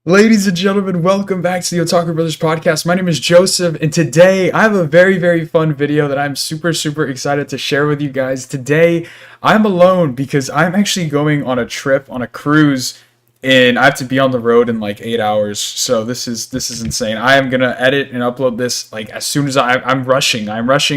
Ladies and gentlemen, welcome back to the Otaku Brothers podcast. My name is Joseph, and today I have a very fun video that I'm super excited to share with you guys. Today, I'm alone because I'm actually going on a trip, on a cruise, and I have to be on the road in like 8 hours. So this is insane. I am gonna edit and upload this like as soon as I'm rushing,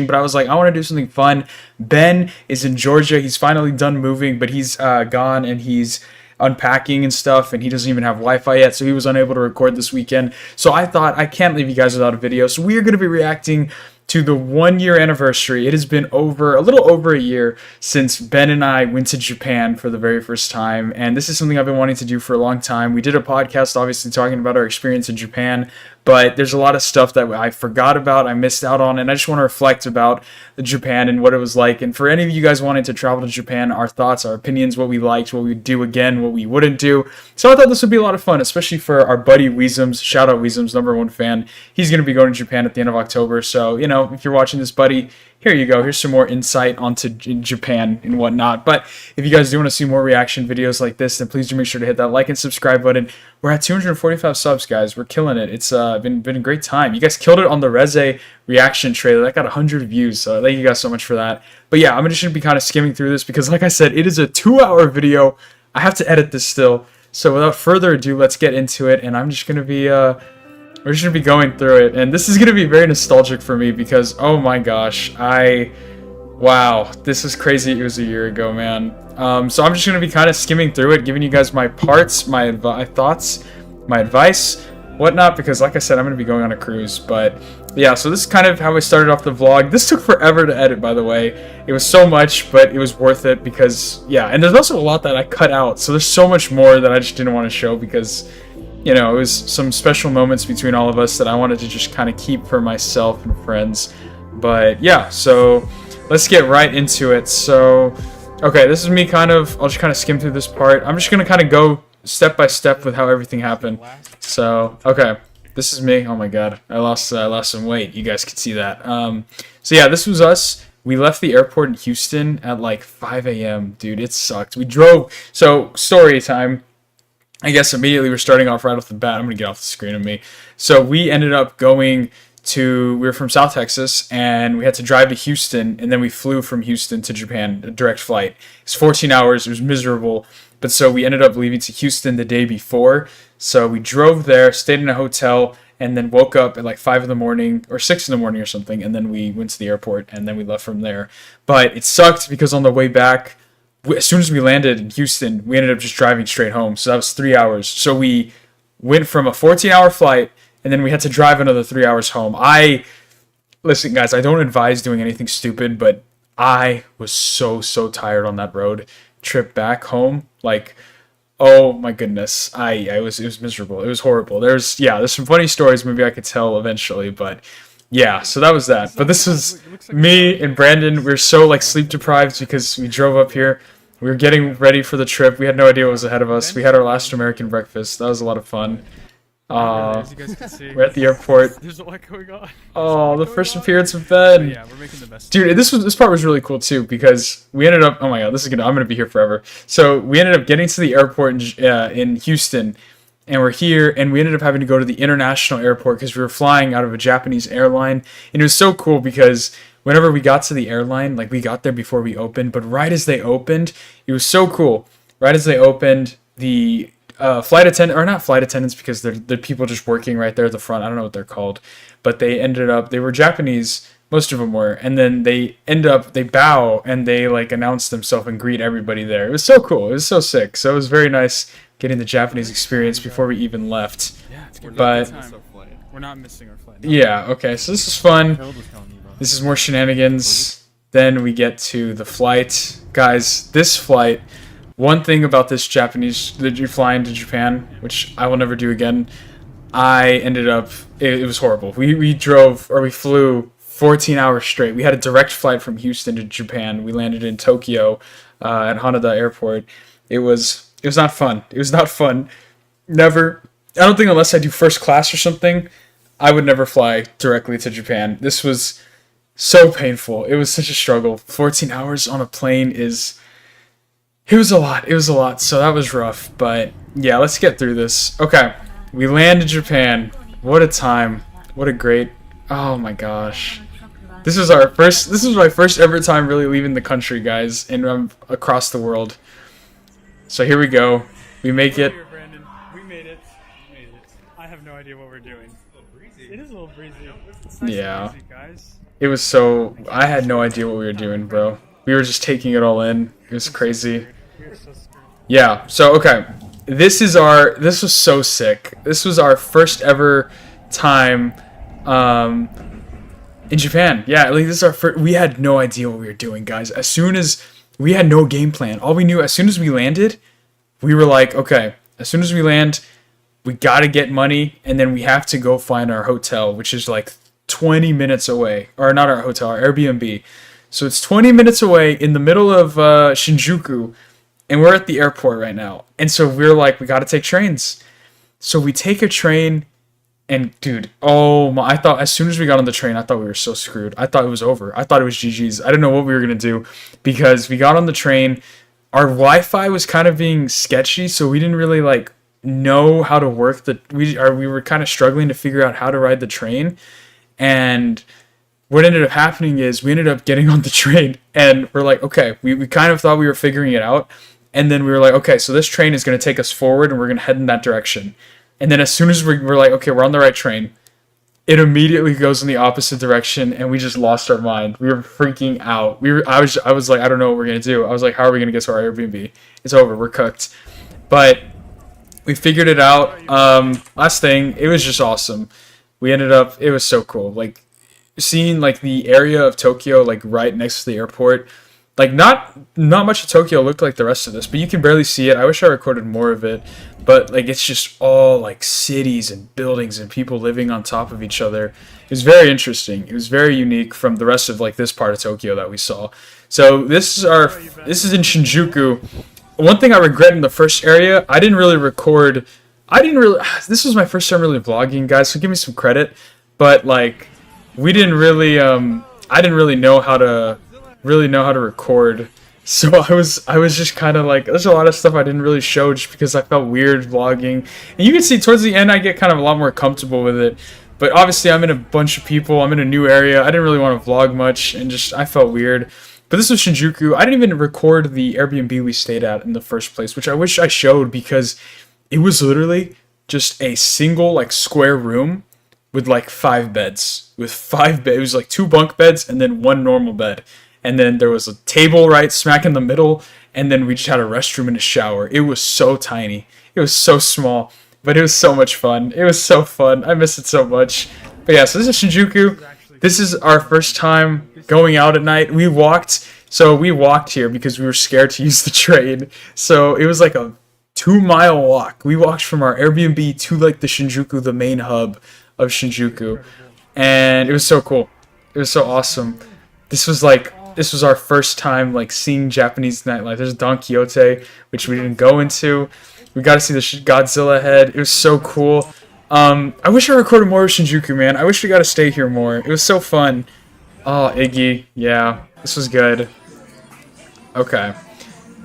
but I was like, I want to do something fun. Ben is in Georgia. He's finally done moving, but he's gone and he's unpacking and stuff, and he doesn't even have Wi-Fi yet, so he was unable to record this weekend. So I thought, I can't leave you guys without a video, so we are going to be reacting to the 1 year anniversary. It has been a little over a year since Ben and I went to Japan for the very first time, and this is something I've been wanting to do for a long time. We did a podcast obviously talking about our experience in Japan, but there's a lot of stuff that I forgot about, I missed out on, and I just want to reflect about Japan and what it was like. And for any of you guys wanting to travel to Japan, our thoughts, our opinions, what we liked, what we would do again, what we wouldn't do. So I thought this would be a lot of fun, especially for our buddy Weezums. Shout out Weezums, #1 fan. He's going to be going to Japan at the end of October. So, you know, if you're watching this, buddy, here you go. Here's some more insight onto Japan and whatnot. But if you guys do want to see more reaction videos like this, then please do make sure to hit that like and subscribe button. We're at 245 subs, guys. We're killing it. It's been a great time. You guys killed it on the Reze reaction trailer. That got 100 views, so thank you guys so much for that. But yeah, I'm just going to be kind of skimming through this because, like I said, it is a 2-hour video. I have to edit this still. So without further ado, let's get into it, and I'm just going to be... we're just going to be going through it, and this is going to be very nostalgic for me because, oh my gosh, wow, this is crazy. It was a year ago, man. So I'm just going to be kind of skimming through it, giving you guys my parts, my thoughts, my advice, whatnot, because like I said, I'm going to be going on a cruise. But yeah, so this is kind of how I started off the vlog. This took forever to edit, by the way. It was so much, but it was worth it because, yeah, and there's also a lot that I cut out, so there's so much more that I just didn't want to show because, you know, it was some special moments between all of us that I wanted to just kind of keep for myself and friends. But yeah, so let's get right into it. So, okay, this is me I'll just kind of skim through this part. I'm just going to kind of go step by step with how everything happened. So, okay, this is me. Oh my god, I lost some weight. You guys can see that. So yeah, this was us. We left the airport in Houston at like 5 a.m. Dude, it sucked. We drove. So, story time. I guess immediately we're starting off right off the bat. I'm going to get off the screen of me. So we ended up we were from South Texas, and we had to drive to Houston, and then we flew from Houston to Japan, a direct flight. It's 14 hours. It was miserable. But so we ended up leaving to Houston the day before. So we drove there, stayed in a hotel, and then woke up at like 5 in the morning or 6 in the morning or something. And then we went to the airport, and then we left from there. But it sucked because on the way back, as soon as we landed in Houston, we ended up just driving straight home. So that was 3 hours. So we went from a 14-hour flight, and then we had to drive another 3 hours home. Listen, guys, I don't advise doing anything stupid, but I was so tired on that road trip back home. Like, oh my goodness, it was miserable. It was horrible. There's some funny stories maybe I could tell eventually, but yeah, so that was that. But this was me and Brandon. We were so like sleep deprived because we drove up here. We were getting ready for the trip. We had no idea what was ahead of us. We had our last American breakfast. That was a lot of fun. As you guys can see, we're at the airport. There's a lot going on. Oh, the first appearance of Ben. Yeah, we're making the best. Dude, this part was really cool too because we ended up. Oh my god, I'm gonna be here forever. So we ended up getting to the airport in Houston. And we're here, and we ended up having to go to the international airport because we were flying out of a Japanese airline. And it was so cool because whenever we got to the airline, like we got there before we opened, but right as they opened, it was so cool. Right as they opened, the flight attendant, or not flight attendants because they're people just working right there at the front. I don't know what they're called, but they were Japanese. Most of them were, and then they bow and they like announce themselves and greet everybody there. It was so cool. It was so sick. So it was very nice getting the Japanese experience before we even left. Yeah, it's good. But we're not missing our flight. Yeah, okay. So this is fun. This is more shenanigans. Then we get to the flight, guys. This flight. One thing about this flying to Japan, which I will never do again. It was horrible. We flew 14 hours straight. We had a direct flight from Houston to Japan. We landed in Tokyo at Haneda Airport. It was not fun. It was not fun. Never. I don't think unless I do first class or something, I would never fly directly to Japan. This was so painful. It was such a struggle. 14 hours on a plane it was a lot. It was a lot. So that was rough. But yeah, let's get through this. Okay. We land in Japan. What a time. What a great... Oh my gosh. This was my first ever time really leaving the country, guys, and across the world. So here we go. We make it. Here, Brandon. We made it. I have no idea what we're doing. It is a little breezy. It's nice Yeah. and breezy, guys. It was so... I had no idea what we were doing, bro. We were just taking it all in. It was crazy. We're so screwed. Yeah, so, okay. This was so sick. This was our first ever time, in Japan. Yeah, like, this is our first... We had no idea what we were doing, guys. As soon as... We had no game plan. All we knew, as soon as we landed, we were like, okay, as soon as we land, we gotta get money, and then we have to go find our hotel, which is like 20 minutes away. Or not our hotel, our Airbnb. So it's 20 minutes away in the middle of Shinjuku, and we're at the airport right now. And so we're like, we gotta take trains. So we take a train, and dude, oh my, I thought as soon as we got on the train, I thought we were so screwed. I thought it was over. I thought it was GG's. I didn't know what we were gonna do, because we got on the train, our Wi-Fi was kind of being sketchy, so we didn't really like know how to work we were kind of struggling to figure out how to ride the train. And what ended up happening is we ended up getting on the train, and we're like, okay, we kind of thought we were figuring it out. And then we were like, okay, so this train is going to take us forward, and we're going to head in that direction. And then as soon as we're like, okay, we're on the right train, it immediately goes in the opposite direction, and we just lost our mind. We were freaking out. I was like, I don't know what we're going to do. I was like, how are we going to get to our Airbnb? It's over. We're cooked. But we figured it out. Last thing, it was just awesome. We ended up, it was so cool. Like, seeing like the area of Tokyo, like right next to the airport. Like, not much of Tokyo looked like the rest of this, but you can barely see it. I wish I recorded more of it, but like, it's just all like cities and buildings and people living on top of each other. It was very interesting. It was very unique from the rest of like this part of Tokyo that we saw. So this is in Shinjuku. One thing I regret in the first area, I didn't really record. This was my first time really vlogging, guys, so give me some credit. But like, we didn't really I didn't really know how to record, so I was just kind of like, there's a lot of stuff I didn't really show just because I felt weird vlogging. And you can see towards the end I get kind of a lot more comfortable with it, but obviously I'm in a bunch of people, I'm in a new area, I didn't really want to vlog much, and just I felt weird. But this was Shinjuku. I didn't even record the Airbnb we stayed at in the first place, which I wish I showed, because it was literally just a single like square room with like 5 beds. It was like 2 bunk beds and then 1 normal bed. And then there was a table right smack in the middle, and then we just had a restroom and a shower. It was so tiny. It was so small, but it was so much fun. It was so fun. I miss it so much. But yeah, so this is Shinjuku. This is our first time going out at night. We walked here because we were scared to use the train. So it was like a 2-mile walk. We walked from our Airbnb to like the Shinjuku, the main hub of Shinjuku. And it was so cool. It was so awesome. This was our first time like seeing Japanese nightlife. There's Don Quixote, which we didn't go into. We got to see the Godzilla head. It was so cool. I wish I recorded more of Shinjuku, man. I wish we got to stay here more. It was so fun. Oh, Iggy. Yeah, this was good. Okay.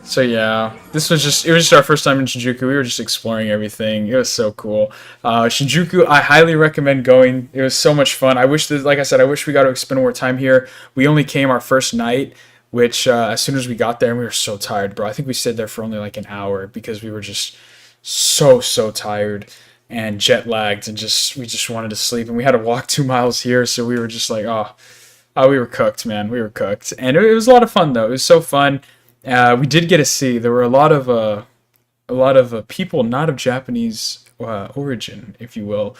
So yeah, it was just our first time in Shinjuku. We were just exploring everything. It was so cool. Shinjuku, I highly recommend going. It was so much fun. Like I said, I wish we got to spend more time here. We only came our first night, which as soon as we got there, and we were so tired, bro. I think we stayed there for only like an hour because we were just so tired and jet lagged, and we just wanted to sleep. And we had to walk 2 miles here, so we were just like, we were cooked, man. We were cooked, and it was a lot of fun though. It was so fun. We did get to see, there were a lot of people not of Japanese origin, if you will,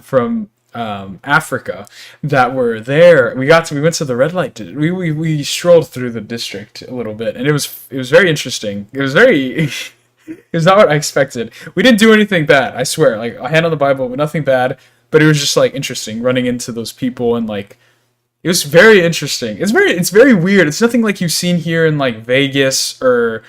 from Africa that were there. We went to the red light. We strolled through the district a little bit, and it was very interesting. It was not what I expected. We didn't do anything bad, I swear. Like, a hand on the Bible, but nothing bad. But it was just like interesting running into those people, and like, it was very interesting. It's very weird. It's nothing like you've seen here in like Vegas or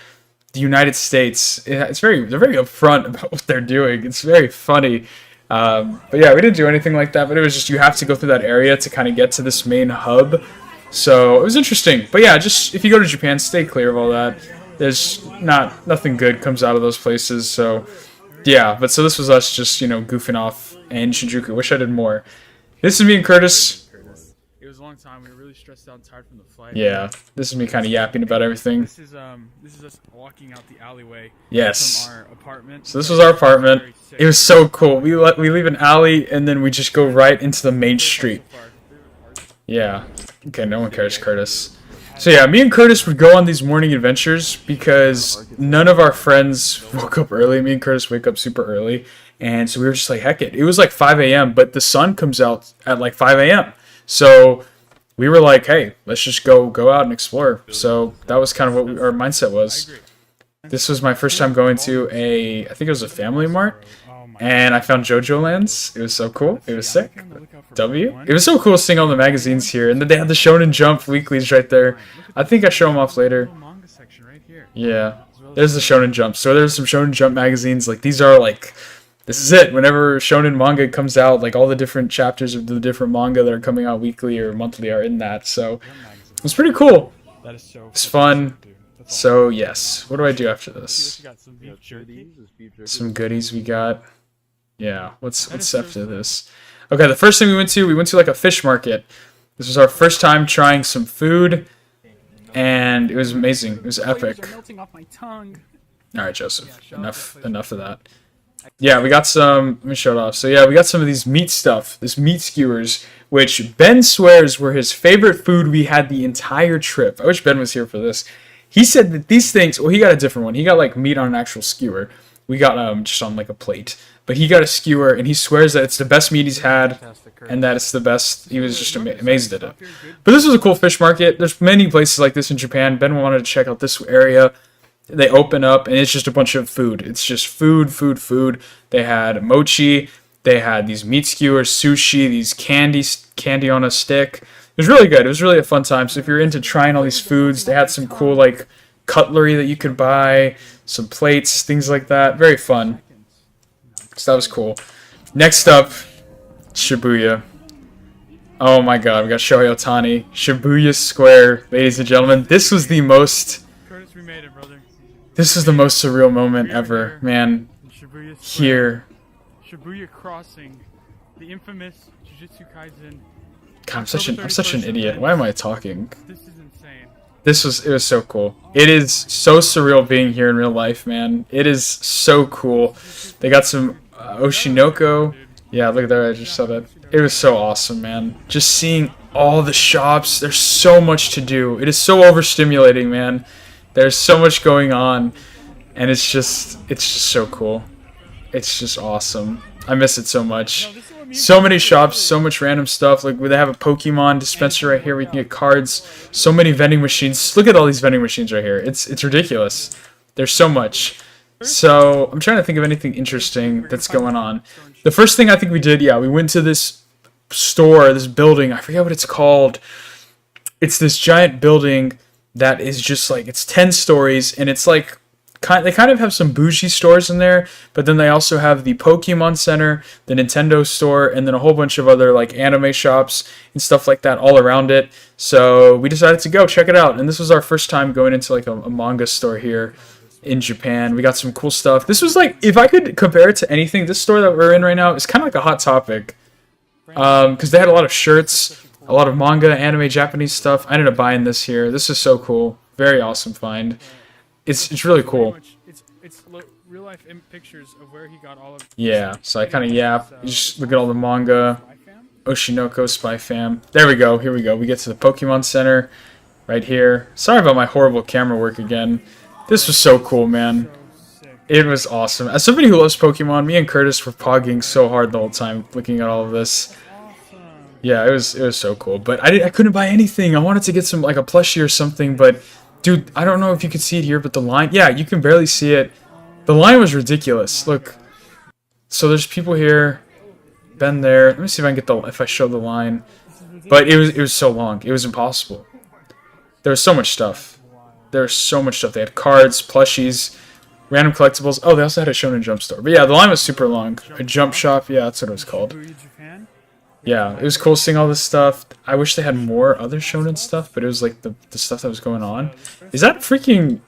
the United States. They're very upfront about what they're doing. It's very funny. But yeah, we didn't do anything like that. But it was just, you have to go through that area to kind of get to this main hub. So it was interesting. But yeah, just if you go to Japan, stay clear of all that. There's nothing good comes out of those places. So Yeah, but so this was us just, goofing off in Shinjuku. Wish I did more. This is me and Curtis. It was a long time. We were really stressed out and tired from the flight. Yeah, this is me kind of yapping about everything. This is us walking out the alleyway. Yes. From our apartment. So this was our apartment. It was so cool. We leave an alley and then we just go right into the main street. Yeah. Okay, no one cares, Curtis. So yeah, me and Curtis would go on these morning adventures because none of our friends woke up early. Me and Curtis wake up super early. And so we were just like, heck it. It was like 5 a.m., but the sun comes out at like 5 a.m. So we were like, hey, let's just go out and explore. So that was kind of what our mindset was. This was my first time going to I think it was a Family Mart. And I found JoJo Lands. It was so cool. It was sick. W. It was so cool seeing all the magazines here. And then they had the Shonen Jump weeklies right there. I think I show them off later. Yeah. There's the Shonen Jump. So there's some Shonen Jump magazines. Like, these are like... This is it. Whenever Shonen manga comes out, like, all the different chapters of the different manga that are coming out weekly or monthly are in that. So it's pretty cool. It's fun. So, yes. What do I do after this? Some goodies we got. Yeah, what's after this? Okay, the first thing we went to like a fish market. This was our first time trying some food, and it was amazing. It was epic. Alright, Joseph, enough of that. Yeah, we got some, let me show it off. So yeah, we got some of these meat stuff, this meat skewers, which Ben swears were his favorite food we had the entire trip. I wish Ben was here for this. He said that these things, well, he got a different one. He got like meat on an actual skewer. We got just on like a plate. But he got a skewer, and he swears that it's the best meat he's had, and that it's the best. He was just amazed at it. But this was a cool fish market. There's many places like this in Japan. Ben wanted to check out this area. They open up, and it's just a bunch of food. It's just food. They had mochi. They had these meat skewers, sushi, these candy on a stick. It was really good. It was really a fun time. So if you're into trying all these foods, they had some cool like cutlery that you could buy, some plates, things like that. Very fun. So that was cool. Next up, Shibuya. Oh my god, we got Shohei Ohtani. Shibuya Square, ladies and gentlemen. This was the most... Curtis, we made it, brother. This is the most surreal moment ever, man. Here. Shibuya Crossing. The infamous Jujutsu Kaisen. God, I'm such an idiot. Why am I talking? This is insane. It was so cool. It is so surreal being here in real life, man. It is so cool. They got some Oshinoko. Yeah, look there, I just saw that. It was so awesome, man. Just seeing all the shops. There's so much to do. It is so overstimulating, man. There's so much going on, and it's just so cool. It's just awesome. I miss it so much. So many shops, so much random stuff. Like, they have a Pokemon dispenser right here where you can get cards. So many vending machines. Look at all these vending machines right here. It's ridiculous. There's so much. So I'm trying to think of anything interesting that's going on. The first thing I think we did, yeah, we went to this store, this building. I forget what it's called. It's this giant building that is just like, it's 10 stories, and it's like, they kind of have some bougie stores in there, but then they also have the Pokemon Center, the Nintendo store, and then a whole bunch of other like anime shops and stuff like that all around it. So we decided to go check it out, and this was our first time going into like a manga store here in Japan. We got some cool stuff. This was like, if I could compare it to anything, this store that we're in right now is kind of like a Hot Topic, because they had a lot of shirts, a lot of manga, anime, Japanese stuff. I ended up buying this here. This is so cool. Very awesome find. It's really cool. It's real life pictures of where he got all of. Yeah, so I kind of yap. You just look at all the manga. Oshinoko, Spy Fam. There we go. Here we go. We get to the Pokemon Center right here. Sorry about my horrible camera work again. This was so cool, man. It was awesome. As somebody who loves Pokemon, me and Curtis were pogging so hard the whole time looking at all of this. Yeah, it was so cool. But I couldn't buy anything. I wanted to get some like a plushie or something, but dude, I don't know if you can see it here, but the line, yeah, you can barely see it. The line was ridiculous. Look. So there's people here. Ben there. Let me see if I can get if I show the line. But it was so long. It was impossible. There was so much stuff. There was so much stuff. They had cards, plushies, random collectibles. Oh, they also had a Shonen Jump store. But yeah, the line was super long. A jump shop. Yeah, that's what it was called. Yeah, it was cool seeing all this stuff. I wish they had more other shonen stuff, but it was like the stuff that was going on. Is that freaking...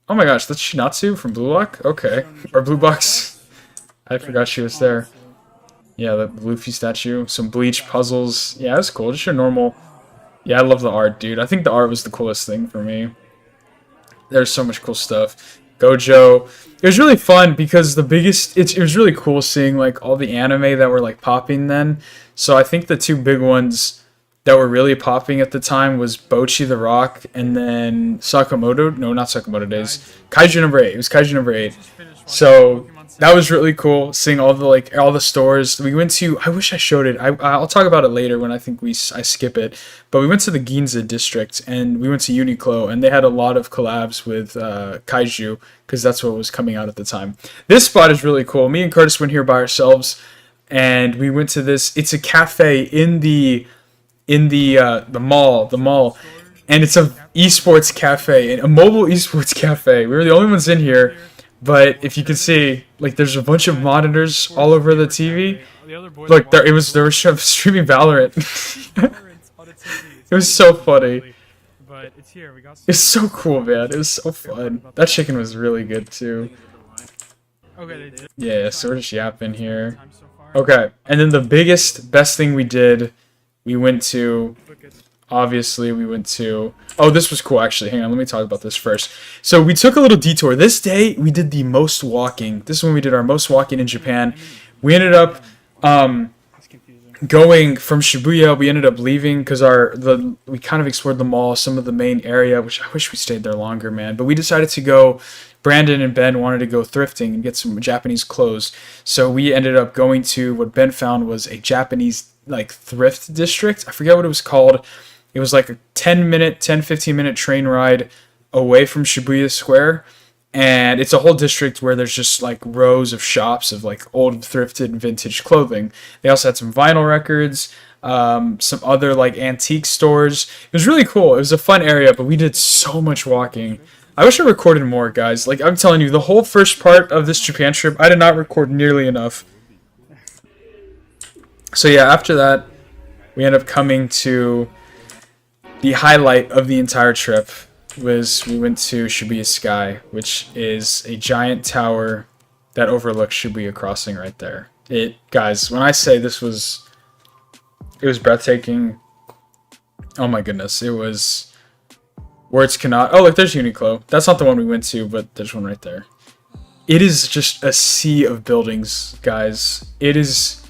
Oh my gosh, that's Shinatsu from Blue Lock? Okay. Or Blue Box. I forgot she was there. Yeah, the Luffy statue, some Bleach puzzles. Yeah, that's cool. Just your normal. Yeah, I love the art, dude. I think the art was the coolest thing for me. There's so much cool stuff. Gojo. It was really fun because it was really cool seeing like all the anime that were like popping then. So I think the two big ones that were really popping at the time was Bocchi the Rock and then Sakamoto. No, not Sakamoto Days. Kaiju number 8. It was Kaiju number 8. So that was really cool seeing all the stores. We went to. I wish I showed it. I'll talk about it later when I think I skip it. But we went to the Ginza district and we went to Uniqlo and they had a lot of collabs with Kaiju because that's what was coming out at the time. This spot is really cool. Me and Curtis went here by ourselves and we went to this. It's a cafe in the mall, and it's a esports cafe, a mobile esports cafe. We were the only ones in here. But if you can see, like, there's a bunch of monitors all over the TV. Look, they were streaming Valorant. It was so funny. It's so cool, man. It was so fun. That chicken was really good too. Yeah, so we're just yapping here. Okay, and then the best thing we did, we went to. Obviously, we went to... Oh, this was cool, actually. Hang on, let me talk about this first. So, we took a little detour. This day, we did the most walking. This is when we did our most walking in Japan. We ended up going from Shibuya. We ended up leaving because we kind of explored the mall, some of the main area, which I wish we stayed there longer, man. But we decided to go... Brandon and Ben wanted to go thrifting and get some Japanese clothes. So, we ended up going to what Ben found was a Japanese, like, thrift district. I forget what it was called. It was like a 15 minute train ride away from Shibuya Square. And it's a whole district where there's just like rows of shops of like old thrifted vintage clothing. They also had some vinyl records, some other like antique stores. It was really cool. It was a fun area, but we did so much walking. I wish I recorded more, guys. Like, I'm telling you, the whole first part of this Japan trip, I did not record nearly enough. So yeah, after that, we ended up coming to... The highlight of the entire trip was we went to Shibuya Sky, which is a giant tower that overlooks Shibuya Crossing right there. Guys, when I say it was breathtaking. Oh my goodness, it was words cannot. Oh, look, there's Uniqlo. That's not the one we went to, but there's one right there. It is just a sea of buildings, guys. It is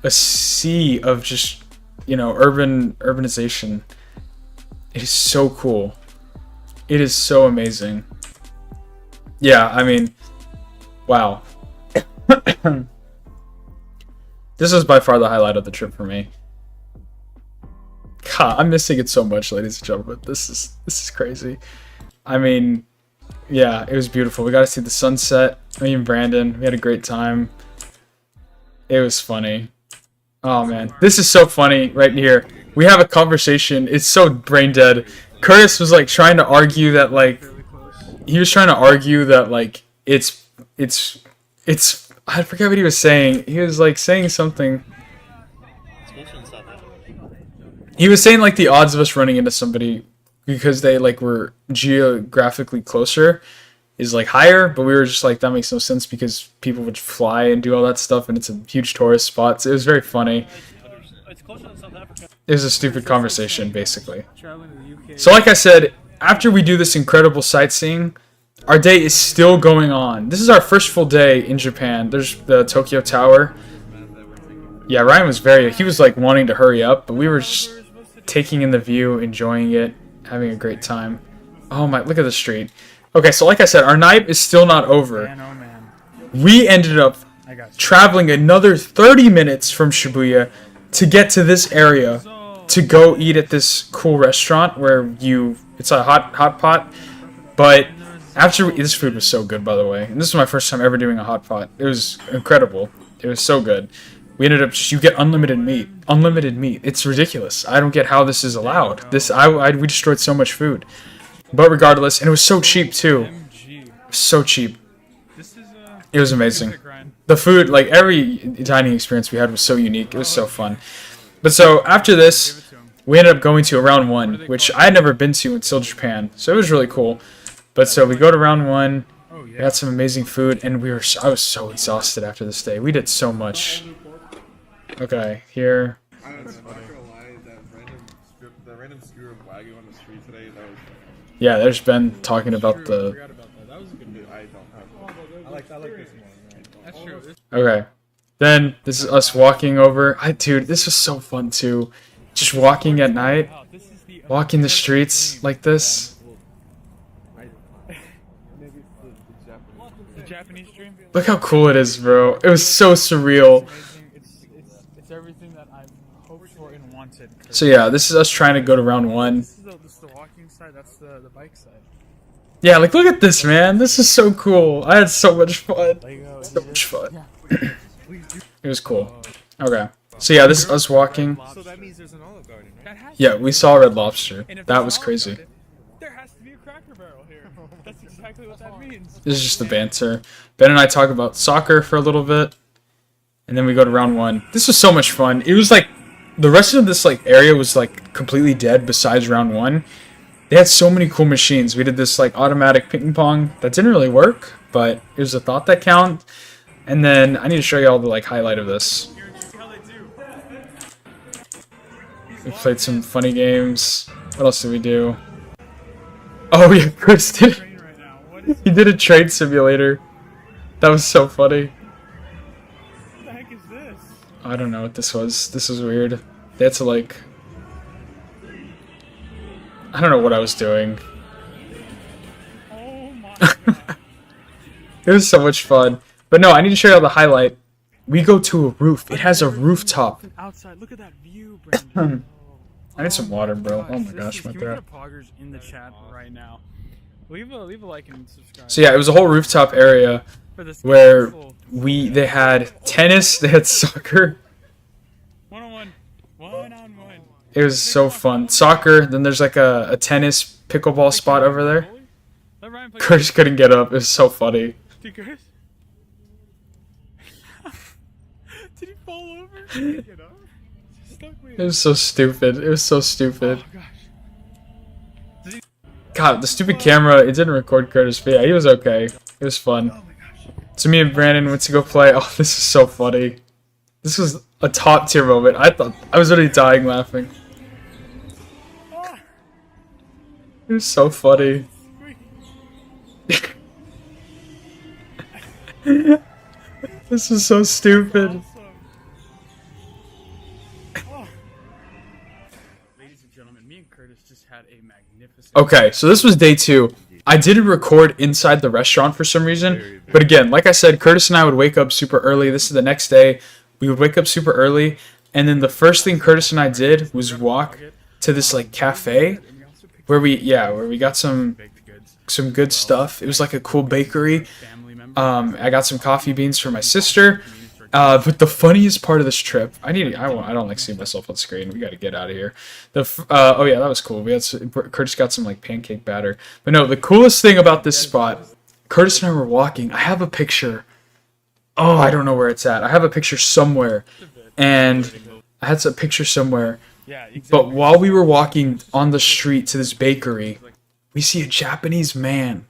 a sea of just, urbanization. It is so cool. It is so amazing. Yeah, I mean, wow. This is by far the highlight of the trip for me. God, I'm missing it so much, ladies and gentlemen. This is crazy. I mean, yeah, it was beautiful. We got to see the sunset. Me and Brandon, we had a great time. It was funny. Oh man, this is so funny right here. We have a conversation. It's so brain dead. Curtis was like trying to argue that it's I forget what he was saying. He was like saying something. He was saying like the odds of us running into somebody because they like were geographically closer is like higher, but we were just like that makes no sense because people would fly and do all that stuff and it's a huge tourist spot. So it was very funny. It was a stupid conversation, basically. So like I said, after we do this incredible sightseeing, our day is still going on. This is our first full day in Japan. There's the Tokyo Tower. Yeah, Ryan was he was like wanting to hurry up, but we were just taking in the view, enjoying it, having a great time. Oh my, look at the street. Okay, so like I said, our night is still not over. We ended up traveling another 30 minutes from Shibuya to get to this area to go eat at this cool restaurant where it's a hot pot. But this food was so good, by the way. And this was my first time ever doing a hot pot. It was incredible. It was so good. We ended up you get unlimited meat. Unlimited meat. It's ridiculous. I don't get how this is allowed. We destroyed so much food. But regardless, and it was so cheap too. So cheap. It was amazing. The food, like every dining experience we had was so unique. It was so fun. But so after this, we ended up going to a round 1, which I had never been to until Japan. So it was really cool. But so we go to round 1. We had some amazing food, and I was so exhausted after this day. We did so much. Okay, here. I'm not gonna lie, that random skewer of Wagyu on the street today, that was Yeah, there's Ben talking about the. Forgot about that. That was a good video. I don't have. I like this one. That's true. Okay. Then this is us walking over. Dude, this was so fun too. Just walking at night, Wow, this is the walking the streets like this. The Japanese dream. Look how cool it is, bro. It was so surreal. Amazing. It's everything that I've hoped for and wanted. So yeah, this is us trying to go to round 1. This is the walking side. That's the bike side. Yeah, like look at this, man. This is so cool. I had so much fun. Lego. So much fun. It was cool. Okay. So yeah, this is us walking. So that means there's an Olive Garden, right? Yeah, we saw Red Lobster. And if That there's was an Olive crazy. Garden, there has to be a Cracker Barrel here. That's exactly what that means. This is just the banter. Ben and I talk about soccer for a little bit, and then we go to round 1. This was so much fun. It was like the rest of this like area was like completely dead besides round 1. They had so many cool machines. We did this like automatic ping pong that didn't really work, but it was a thought that count. And then I need to show you all the like highlight of this. We played some funny games. What else did we do? Oh yeah, Chris did. Right now. What is He did a trade simulator. That was so funny. what the heck is this? I don't know what this was. This was weird. They had to like... I don't know what I was doing. Oh my god. It was so much fun. But no, I need to show you all the highlight. We go to a roof. It has a rooftop. Outside, look at that view, Brandon. I need some water, bro. Oh my This gosh, is- my can we throat. get a poggers in the chat right now? Leave a like and subscribe. So yeah, it was a whole rooftop area For this where beautiful they had tennis, they had soccer. one-on-one, one-on-one. It was so fun. Soccer, then there's like a tennis pickleball spot over there. Let Ryan play. Curtis couldn't get up. It was so funny. Did Curtis? Did he fall over? Did he get up? Stuck me. It was so stupid. It was so stupid. Oh gosh. God, the stupid camera, it didn't record Curtis, but yeah, he was okay. It was fun. Oh my gosh. So me and Brandon went to go play. Oh, this is so funny. This was a top tier moment. I was already dying laughing. Ah, It was so funny. squeak. This is so stupid. Awesome. Oh. Ladies and gentlemen, me and Curtis just had a magnificent. Okay, so this was day 2. I didn't record inside the restaurant for some reason. But again, like I said, Curtis and I would wake up super early. This is the next day. We would wake up super early. And then the first thing Curtis and I did was walk to this like cafe And we also picked where we got some baked goods. good stuff. It was like a cool bakery. Family members. I got some coffee beans for my sister. But the funniest part of this trip, I don't like seeing myself on screen. We got to get out of here. Oh yeah, that was cool. Curtis got some like pancake batter. But no, the coolest thing about this spot, Curtis and I were walking. I have a picture. Oh, I don't know where it's at. I have a picture somewhere, and I had a picture somewhere. Yeah, exactly. But while we were walking on the street to this bakery, we see a Japanese man.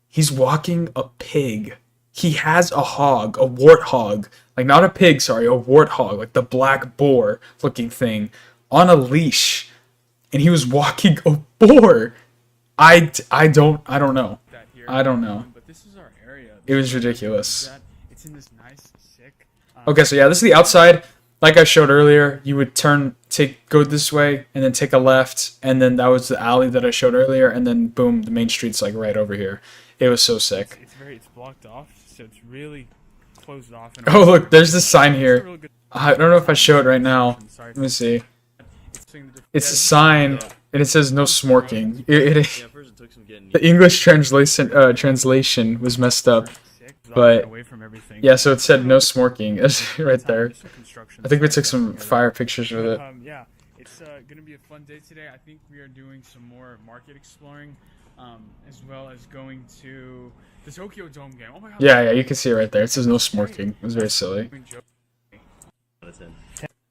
He's walking a pig. He has a hog, a warthog. Like, not a pig, sorry, a warthog. Like the black boar looking thing on a leash. And he was walking a boar. I don't know. that here. I don't know. But this is our area. It was ridiculous. It's in this nice, sick. Okay, so yeah, this is the outside. Like I showed earlier, you would go this way, and then take a left, and then that was the alley that I showed earlier, and then boom, the main street's like right over here. It was so sick. It's blocked off, so it's really closed off. And Oh look, there's this sign It's a here. real good- I don't know if I show it right now. Sorry. Let me see. It's doing the It's a sign, and it says no smoking. Yeah, first it took some getting The English translation was messed up. sick, but- away from everything. Yeah, so it said no smoking. It's right there. Just a construction I think we site took some down here. fire pictures with it. Yeah, it's gonna be a fun day today. I think we are doing some more market exploring, as well as going to the Tokyo Dome game. Oh my god! Yeah, you can see it right there. It says no smoking. It was very silly.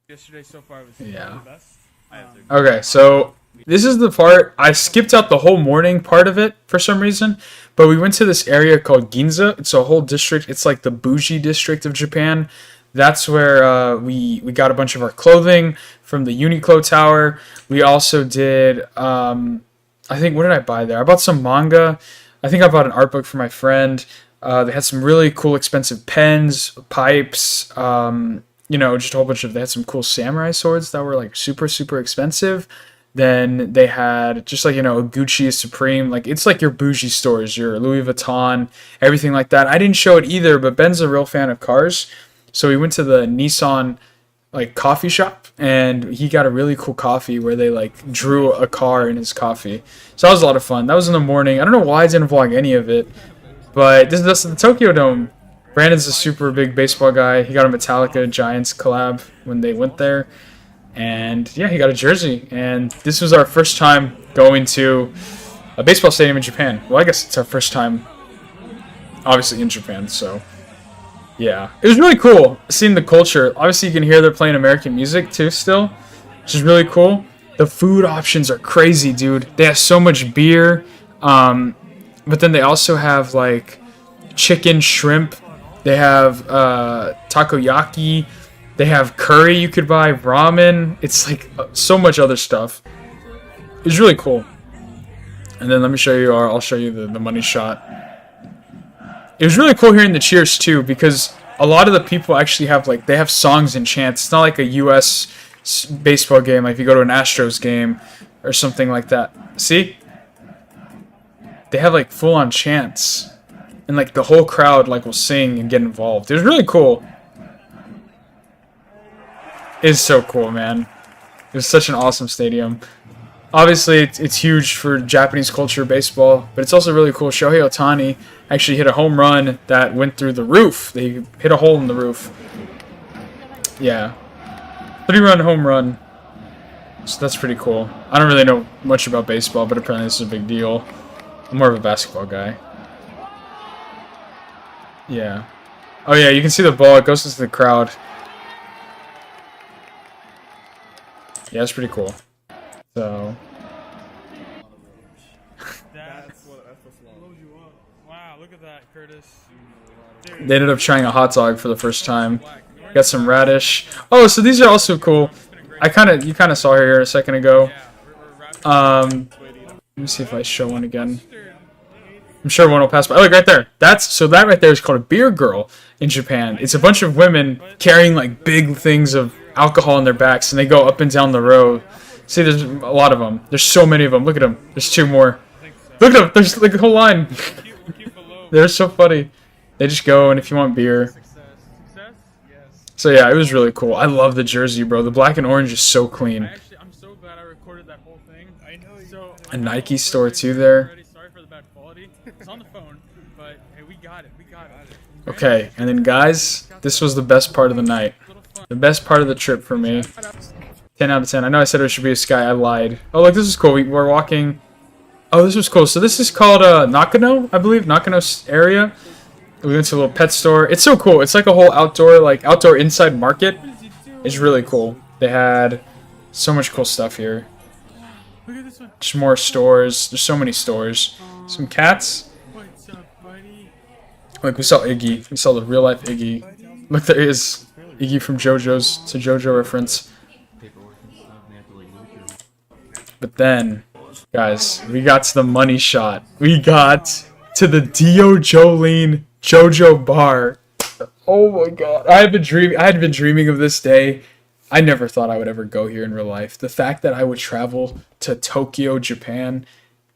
Yesterday so far was Yeah. the best. Okay, so This is the part I skipped out the whole morning part of it for some reason, but we went to this area called Ginza. It's a whole district. It's like the bougie district of Japan. That's where we got a bunch of our clothing from the Uniqlo Tower. We also did I think, what did I buy there? I bought some manga. I think I bought an art book for my friend. They had some really cool expensive pens, pipes, just a whole bunch of, they had some cool samurai swords that were like super, super expensive. Then they had just like, Gucci, Supreme, like it's like your bougie stores, your Louis Vuitton, everything like that. I didn't show it either, but Ben's a real fan of cars. So we went to the Nissan like coffee shop and he got a really cool coffee where they like drew a car in his coffee. So that was a lot of fun. That was in the morning. I don't know why I didn't vlog any of it, but this is the Tokyo Dome. Brandon's a super big baseball guy. He got a Metallica Giants collab when they went there. And yeah, he got a jersey. And this was our first time going to a baseball stadium in Japan. Well, I guess it's our first time, obviously, in Japan. So yeah, it was really cool seeing the culture. Obviously, you can hear they're playing American music too still, which is really cool. The food options are crazy, dude. They have so much beer. But then they also have like chicken, shrimp. They have takoyaki. They have curry you could buy, ramen. It's like so much other stuff. It's really cool. And then let me show you, or I'll show you the money shot. It was really cool hearing the cheers too, because a lot of the people actually have like, they have songs and chants. It's not like a U.S. baseball game, like if you go to an Astros game or something like that. See? They have like full-on chants. And like the whole crowd like will sing and get involved. It was really cool. It's so cool, man. It was such an awesome stadium. Obviously, it's huge for Japanese culture, baseball, but it's also really cool. Shohei Ohtani actually hit a home run that went through the roof. They hit a hole in the roof. Yeah. 3-run home run. So that's pretty cool. I don't really know much about baseball, but apparently this is a big deal. I'm more of a basketball guy. Yeah. Oh yeah, you can see the ball. It goes into the crowd. Yeah, it's pretty cool. So. That's what's wrong. Wow, look at that, Curtis. They ended up trying a hot dog for the first time. Got some radish. Oh, so these are also cool. You kind of saw her here a second ago. Let me see if I show one again. I'm sure one will pass by. Oh, look, right there. That right there is called a beer girl in Japan. It's a bunch of women carrying like big things of alcohol on their backs, and they go up and down the road. See, there's a lot of them. There's so many of them. Look at them. There's 2 more. Look at them. There's like a whole line. They're so funny. They just go, and if you want beer. So yeah, it was really cool. I love the jersey, bro. The black and orange is so clean. I'm so glad I recorded that whole thing. I know. So A Nike store too there. Sorry for the bad quality. It's on the phone, but hey, we got it. We got it. Okay, and then guys, this was the best part of the night. The best part of the trip for me. 10 out of 10. I know I said it should be a sky. I lied. Oh, look, this is cool. We're walking. Oh, this was cool. So this is called Nakano, I believe. Nakano area. We went to a little pet store. It's so cool. It's like a whole outdoor inside market. It's really cool. They had so much cool stuff here. Look at this one. Just more stores. There's so many stores. Some cats. What's up, buddy? Like, we saw Iggy. We saw the real-life Iggy. Look, there is Iggy from JoJo's. It's a JoJo reference. But then, guys, we got to the money shot. We got to the Dio Jolene JoJo bar. Oh my god. I had been dreaming of this day. I never thought I would ever go here in real life. The fact that I would travel to Tokyo, Japan,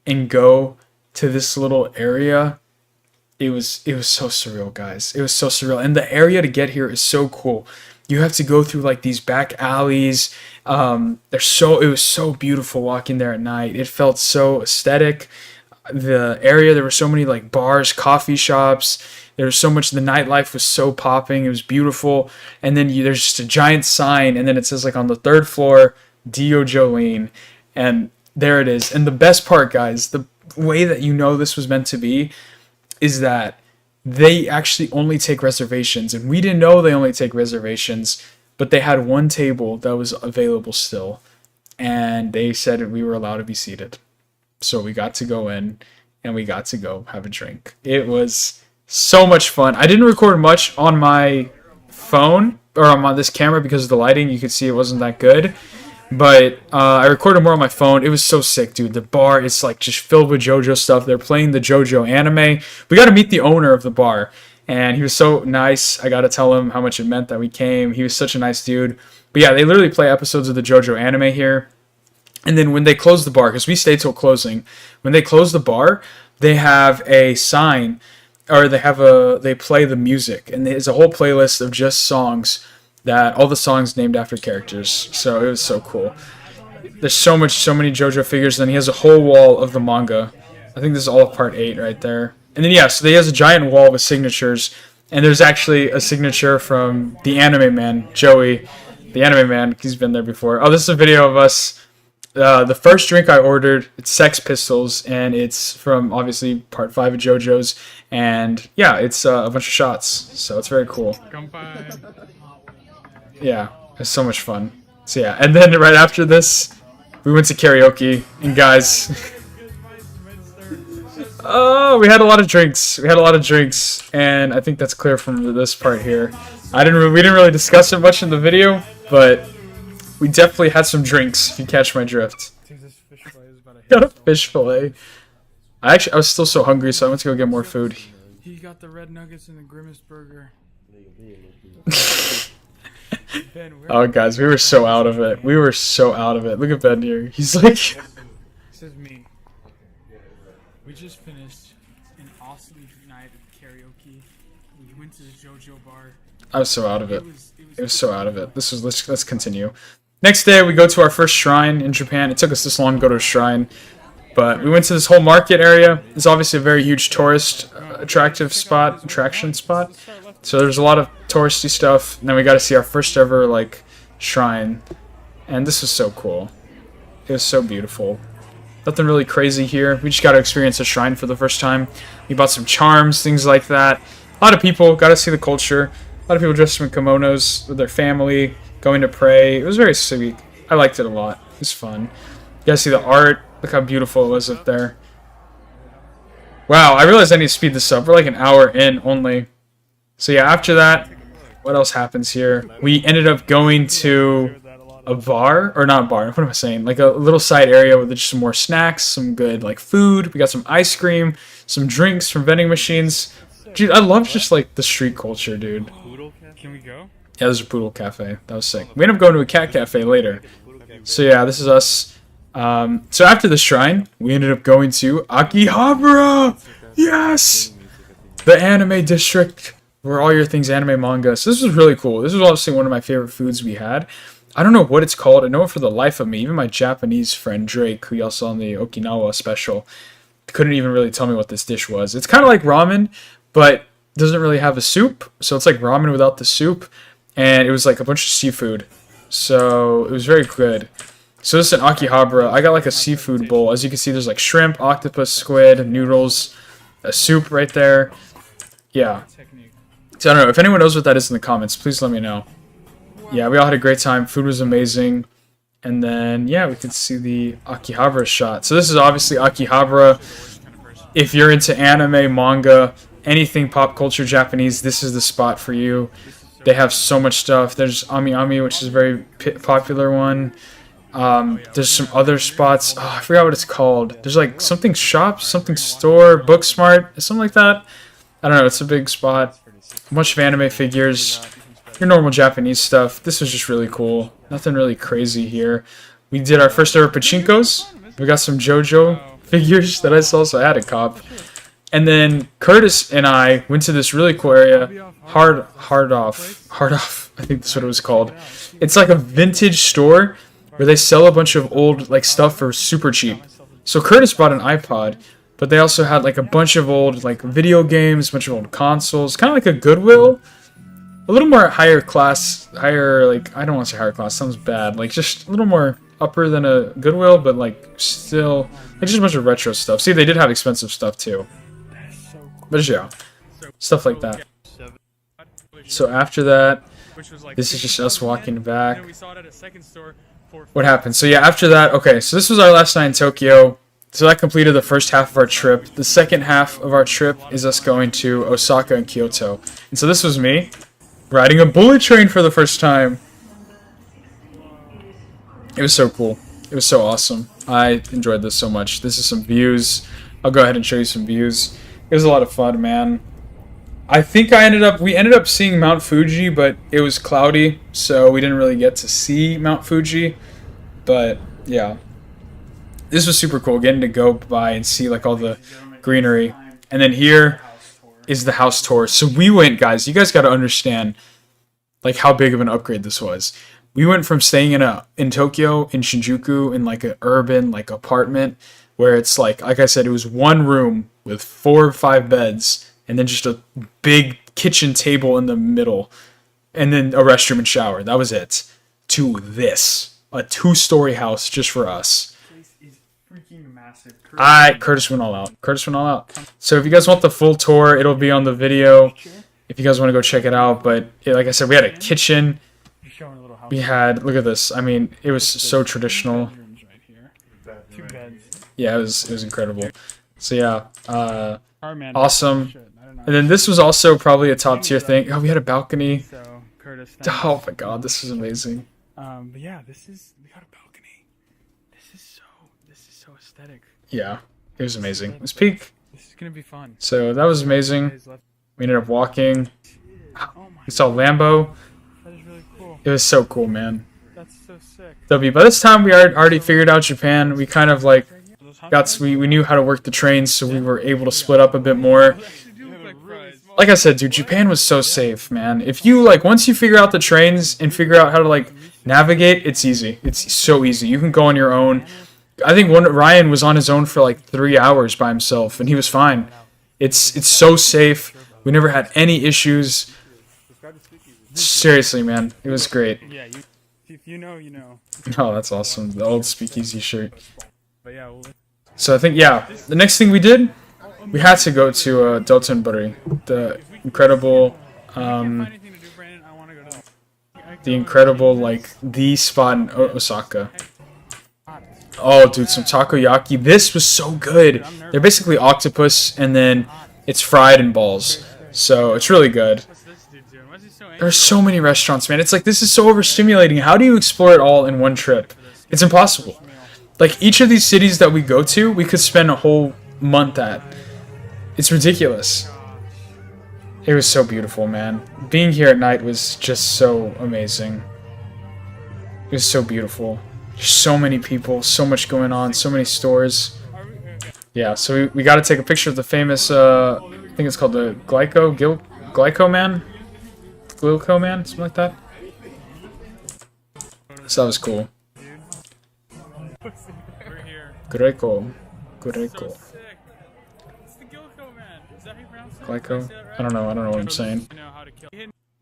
and go to this little area, it was so surreal, guys. It was so surreal. And the area to get here is so cool. You have to go through like these back alleys. It was so beautiful walking there at night. It felt so aesthetic. The area, there were so many like bars, coffee shops. There was so much. The nightlife was so popping. It was beautiful. And then there's just a giant sign, and then it says like on the 3rd floor, Dio Jolene, and there it is. And the best part, guys, the way that you know this was meant to be, is that they actually only take reservations, and we didn't know they only take reservations, but they had one table that was available still. and they said we were allowed to be seated. So we got to go in and we got to go have a drink. It was so much fun. I didn't record much on my phone or on this camera because of the lighting. You could see it wasn't that good. But I recorded more on my phone. It was so sick, dude. The bar is like just filled with JoJo stuff. They're playing the JoJo anime. We got to meet the owner of the bar. And he was so nice. I got to tell him how much it meant that we came. He was such a nice dude. But yeah, they literally play episodes of the JoJo anime here. And then when they close the bar, because we stayed till closing, when they close the bar, they have a sign, or they play the music. And there's a whole playlist of just songs, all the songs named after characters. So it was so cool. There's so many JoJo figures. And he has a whole wall of the manga. I think this is all of part 8 right there. And then, yeah, so he has a giant wall with signatures. And there's actually a signature from the anime man, Joey. The anime man, he's been there before. Oh, this is a video of us. The first drink I ordered, it's Sex Pistols. And it's from, obviously, part 5 of JoJo's. And, yeah, it's a bunch of shots. So it's very cool. Yeah, it's so much fun. So, yeah. And then right after this, we went to karaoke. And, guys... Oh, we had a lot of drinks. And I think that's clear from this part here. We didn't really discuss it much in the video, but we definitely had some drinks, if you catch my drift. Dude, this fish fillet is about to hit. Got a fish fillet. I was still so hungry, so I went to go get more food. He got the red nuggets and the Grimace burger. Ben, Oh, guys, we were so out of it. Look at Ben here. He's like... This is me. We just finished an awesome night of karaoke. We went to the JoJo bar. I was so out of it. It was so out of it. Let's continue. Next day, we go to our first shrine in Japan. It took us this long to go to a shrine. But we went to this whole market area. It's obviously a very huge tourist attraction spot. So there's a lot of touristy stuff. And then we got to see our first ever, like, shrine. And this was so cool. It was so beautiful. Nothing really crazy here. We just got to experience a shrine for the first time. We bought some charms, things like that. A lot of people got to see the culture. A lot of people dressed in kimonos with their family, going to pray. It was very sweet. I liked it a lot. It was fun. You guys see the art. Look how beautiful it was up there. Wow, I realized I need to speed this up. We're like an hour in only. So yeah, after that, what else happens here? We ended up going to a bar, or not a bar, what am I saying? Like a little side area with just some more snacks, some good like food. We got some ice cream, some drinks from vending machines. Dude, I love just like the street culture, dude. Can we go? Yeah, there's a poodle cafe. That was sick. We ended up going to a cat cafe later. So yeah, this is us. So after the shrine, we ended up going to Akihabara! Yes! The anime district, where all your things anime manga. So this was really cool. This was obviously one of my favorite foods we had. I don't know what it's called. I know it for the life of me. Even my Japanese friend Drake, who y'all saw on the Okinawa special, couldn't even really tell me what this dish was. It's kind of like ramen, but doesn't really have a soup. So it's like ramen without the soup. And it was like a bunch of seafood. So it was very good. So this is in Akihabara. I got like a seafood bowl. As you can see, there's like shrimp, octopus, squid, noodles, a soup right there. Yeah. So I don't know. If anyone knows what that is in the comments, please let me know. Yeah, we all had a great time. Food was amazing. And then, yeah, we could see the Akihabara shot. So this is obviously Akihabara. If you're into anime, manga, anything pop culture Japanese, this is the spot for you. They have so much stuff. There's Ami Ami, which is a very popular one. There's some other spots. Oh, I forgot what it's called. There's like something shop, something store, Booksmart, something like that. I don't know. It's a big spot. A bunch of anime figures. Your normal Japanese stuff. This was just really cool. Nothing really crazy here. We did our first ever pachinkos. We got some JoJo figures that I saw, so I had a cop. And then Curtis and I went to this really cool area, Hard Off. I think that's what it was called. It's like a vintage store where they sell a bunch of old like stuff for super cheap. So Curtis bought an iPod, but they also had like a bunch of old like video games, a bunch of old consoles, kind of like a Goodwill. A little more higher class, like, I don't want to say higher class, sounds bad. Like, just a little more upper than a Goodwill, but, like, still, like, just a bunch of retro stuff. See, they did have expensive stuff, too. But, yeah, stuff like that. So, after that, this is just us walking back. We saw it at a second store what happened? So yeah, after that, okay, so this was our last night in Tokyo. So that completed the first half of our trip. The second half of our trip is us going to Osaka and Kyoto. And so this was me riding a bullet train for the first time. It was so cool. It was so awesome. I enjoyed this so much. This is some views. I'll go ahead and show you some views. It was a lot of fun, man. I think we ended up seeing Mount Fuji, but it was cloudy, so we didn't really get to see Mount Fuji. But yeah, this was super cool, getting to go by and see like all the greenery. And then here is the house tour. So we went, guys, you guys got to understand like how big of an upgrade this was. We went from staying in Tokyo, in Shinjuku, in like an urban like apartment where it's like I said, it was one room with 4 or 5 beds and then just a big kitchen table in the middle and then a restroom and shower. That was it. To this, a 2-story house just for us. Is freaking massive. Curtis went all out. Curtis went all out. So if you guys want the full tour, it'll be on the video. If you guys want to go check it out, but yeah, like I said, we had a kitchen. We had, look at this. I mean, it was so traditional. Yeah, it was incredible. So yeah, awesome. And then this was also probably a top tier thing. Oh, we had a balcony. Oh my god, this is amazing. But yeah, we got a balcony. This is so aesthetic. Yeah, it was amazing. It was peak. This is gonna be fun. So that was amazing. We ended up walking. Oh my We saw Lambo. That is really cool. It was so cool, man. That's so sick. W. By this time, we already figured out Japan. We kind of like we knew how to work the trains, so we were able to split up a bit more. Like I said, dude, Japan was so safe, man. If you like, once you figure out the trains and figure out how to like navigate, it's easy. It's so easy. You can go on your own. I think Ryan was on his own for like 3 hours by himself, and he was fine. It's so safe. We never had any issues. Seriously, man, it was great. Yeah, if you know, you know. Oh, that's awesome. The old speakeasy shirt. But yeah, So I think, yeah, the next thing we did, we had to go to Dotonbori, the incredible, like, the spot in Osaka. Oh, dude, some takoyaki. This was so good. They're basically octopus, and then it's fried in balls. So it's really good. There's so many restaurants, man. It's like, this is so overstimulating. How do you explore it all in one trip? It's impossible. Like, each of these cities that we go to, we could spend a whole month at. It's ridiculous. It was so beautiful, man. Being here at night was just so amazing. It was so beautiful. There's so many people, so much going on, so many stores. Yeah, so we got to take a picture of the famous, I think it's called the Glyco Man? Glyco Man? Something like that. So that was cool. Greco. Glyco? I don't know what I'm saying.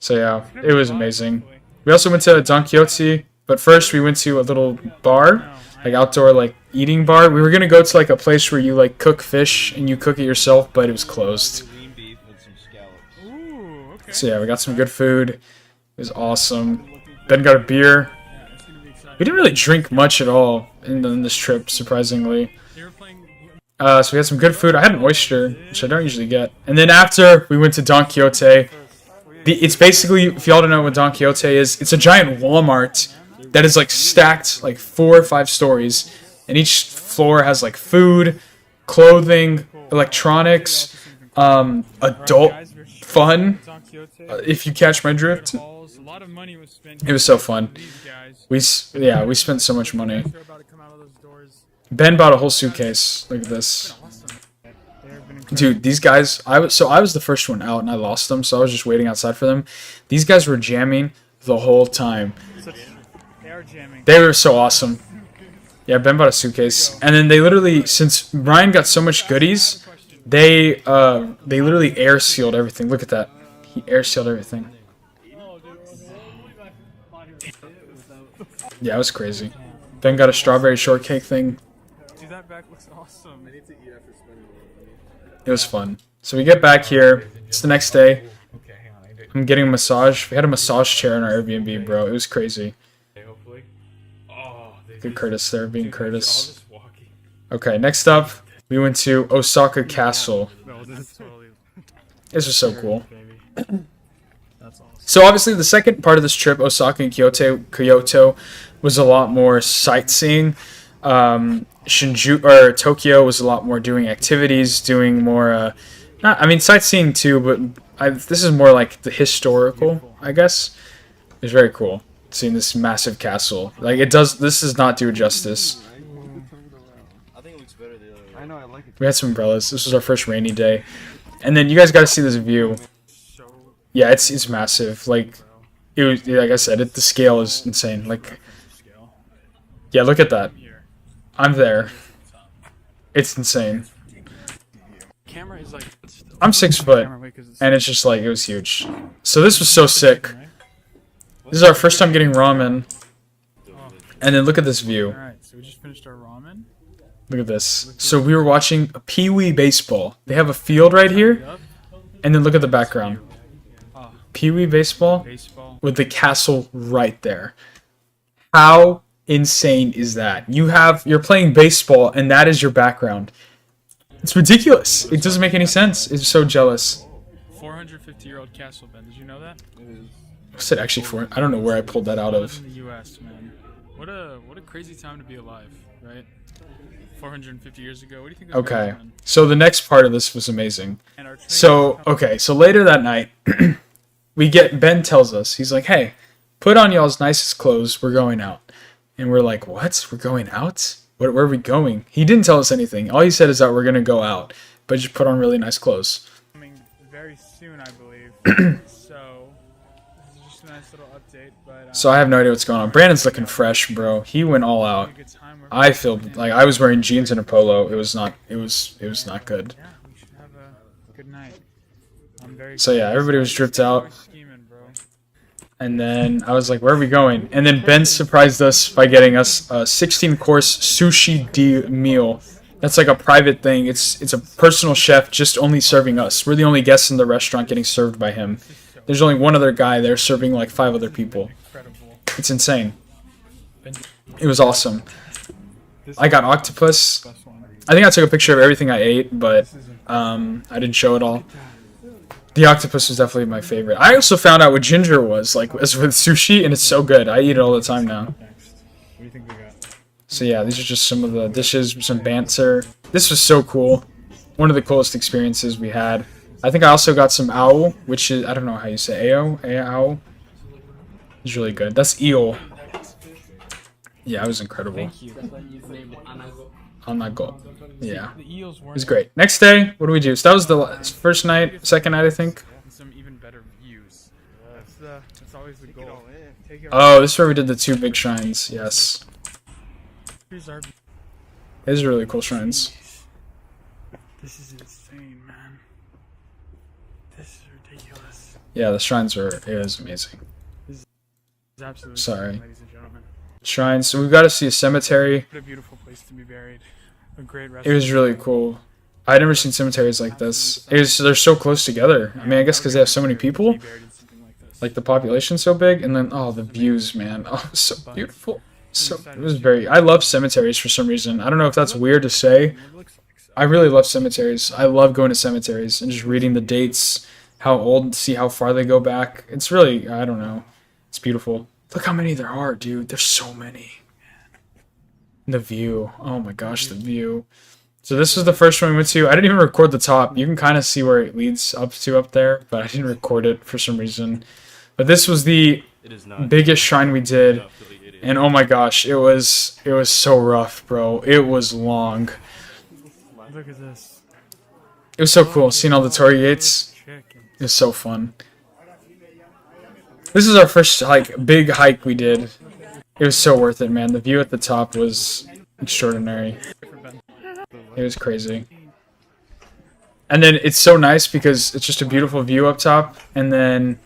So yeah, it was amazing. We also went to Don Quixote, but first we went to a little bar, like outdoor like eating bar. We were gonna go to like a place where you like cook fish and you cook it yourself, but it was closed. So yeah, we got some good food. It was awesome. Ben got a beer. We didn't really drink much at all in this trip, surprisingly. So we had some good food. I had an oyster, which I don't usually get. And then after, we went to Don Quixote. It's basically, if y'all don't know what Don Quixote is, it's a giant Walmart that is like stacked like 4 or 5 stories. And each floor has like food, clothing, electronics, adult fun, if you catch my drift. It was so fun. We spent so much money. Ben bought a whole suitcase. Look at this. Dude, these guys, I was the first one out and I lost them, so I was just waiting outside for them. These guys were jamming the whole time. They were so awesome. Yeah, Ben bought a suitcase. And then they literally, since Ryan got so much goodies, they literally air sealed everything. Look at that. He air sealed everything. Yeah, it was crazy. Ben got a strawberry shortcake thing. Dude, that back looks awesome. It was fun. So we get back here. It's the next day. I'm getting a massage. We had a massage chair in our Airbnb, bro. It was crazy. Good Curtis there, being Curtis. All this walking. Okay, next up, we went to Osaka Castle. No, that's totally. This was so cool. Baby. That's awesome. So obviously the second part of this trip, Osaka and Kyoto, was a lot more sightseeing. Tokyo was a lot more doing activities, doing more. Sightseeing too, but this is more like the historical, I guess. It's very cool seeing this massive castle. Like it does. This does not do it justice. I think it looks better the other way. I know, I like it. We had some umbrellas. This was our first rainy day, and then you guys got to see this view. So, Yeah, it's massive. Like it was, like I said, the scale is insane. Like scale. yeah, look at that. Here. I'm there. It's insane. Camera is like. I'm 6 foot, and it's just like it was huge. So this was so sick. This is our first time getting ramen, and then look at this view. Alright, so we just finished our ramen. Look at this. So we were watching a Pee Wee baseball. They have a field right here, and then look at the background. Pee Wee baseball Baseball. with the castle right there. How insane is that? You're playing baseball, and that is your background. It's ridiculous. It doesn't make any sense. It's so jealous. 450-year-old castle, Ben. Did you know that? What's it actually for? I don't know where I pulled that out of. In the U.S., man. What a crazy time to be alive, right? 450 years ago. What do you think? Was Okay. going on? So the next part of this was amazing. And our train- So later that night, Ben tells us, he's like, hey, put on y'all's nicest clothes. We're going out. And we're like, what? We're going out? Where are we going? He didn't tell us anything. All he said is that we're going to go out, but just put on really nice clothes. Coming very soon, I believe. So this is just a nice little update. But So I have no idea what's going on. Brandon's looking fresh, bro. He went all out. a good time. I feel like I was wearing jeans and a polo. It was not good. Yeah, we should have a good night. I'm very. So yeah, everybody was dripped out. Scheming, bro. And then I was like, where are we going? And then Ben surprised us by getting us a 16-course sushi meal. That's like a private thing. It's a personal chef just only serving us. We're the only guests in the restaurant getting served by him. There's only one other guy there serving like 5 other people. Incredible. It's insane. It was awesome. I got octopus. Best one. I think I took a picture of everything I ate, but I didn't show it all. The octopus was definitely my favorite. I also found out what ginger was, like, as with sushi, and it's so good. I eat it all the time now. Next. What do you think we got? So yeah, these are just some of the dishes, some banter. This was so cool. One of the coolest experiences we had. I think I also got some ao, which is, I don't know how you say ao. Ao. It's really good. That's eel. Yeah, it was incredible. Thank you. Anago. Yeah. The eels It weren't. was great. Next day, what do we do? So that was the first night, second night, I think. And some even better views. That's always the goal. Take it. Oh, this is where we did the 2 big shrines. Yes. Here's our. These are really cool shrines. This is insane, man. This is ridiculous. Yeah, the shrines were, it was amazing. It's absolutely Sorry. insane, ladies and gentlemen. Shrines. So we've got to see a cemetery. What a beautiful place to be buried. A great It restaurant. was really cool. I'd never seen cemeteries like this. They're so close together. I mean, I guess because they have so many people, Be buried in something like this. like the population's so big, and then the views, man, it was so beautiful. So it was very. I love cemeteries for some reason. I don't know if that's weird to say. It looks like so. I really love cemeteries. I love going to cemeteries and just reading the dates, how old, see how far they go back. It's really, I don't know. It's beautiful. Look how many there are, dude. There's so many. The view. Oh my gosh, the view. So this was the first one we went to. I didn't even record the top. You can kind of see where it leads up to up there, but I didn't record it for some reason. But this was the It is not. biggest shrine we did. It is. And oh my gosh, it was so rough, bro. It was long. Look at this. It was so cool seeing all the torii gates. Chicken. It was so fun. This is our first big hike we did. It was so worth it, man. The view at the top was extraordinary. It was crazy. And then it's so nice because it's just a beautiful view up top. And then,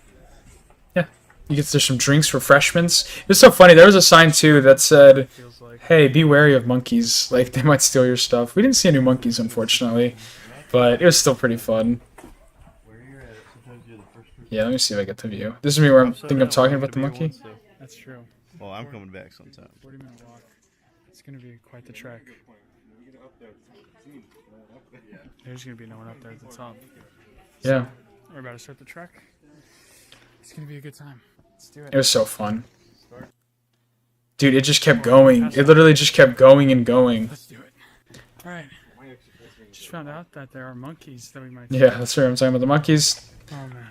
yeah, you get there's some drinks, refreshments. It was so funny. There was a sign too that said, Feels like. "Hey, be wary of monkeys. Like they might steal your stuff." We didn't see any monkeys, unfortunately, but it was still pretty fun. Yeah, let me see if I get the view. This is me where I'm talking about the monkey. That's true. Well, I'm coming back sometime. 40-minute walk. It's gonna be quite the trek. There's gonna be no one up there at the top. Yeah. We're about to start the trek. It's gonna be a good time. Let's do It was so fun. Dude, it just kept going. It literally just kept going and going. Let's do it. All right. Just found out that there are monkeys that we might. Yeah, that's right. I'm talking about the monkeys. Oh man.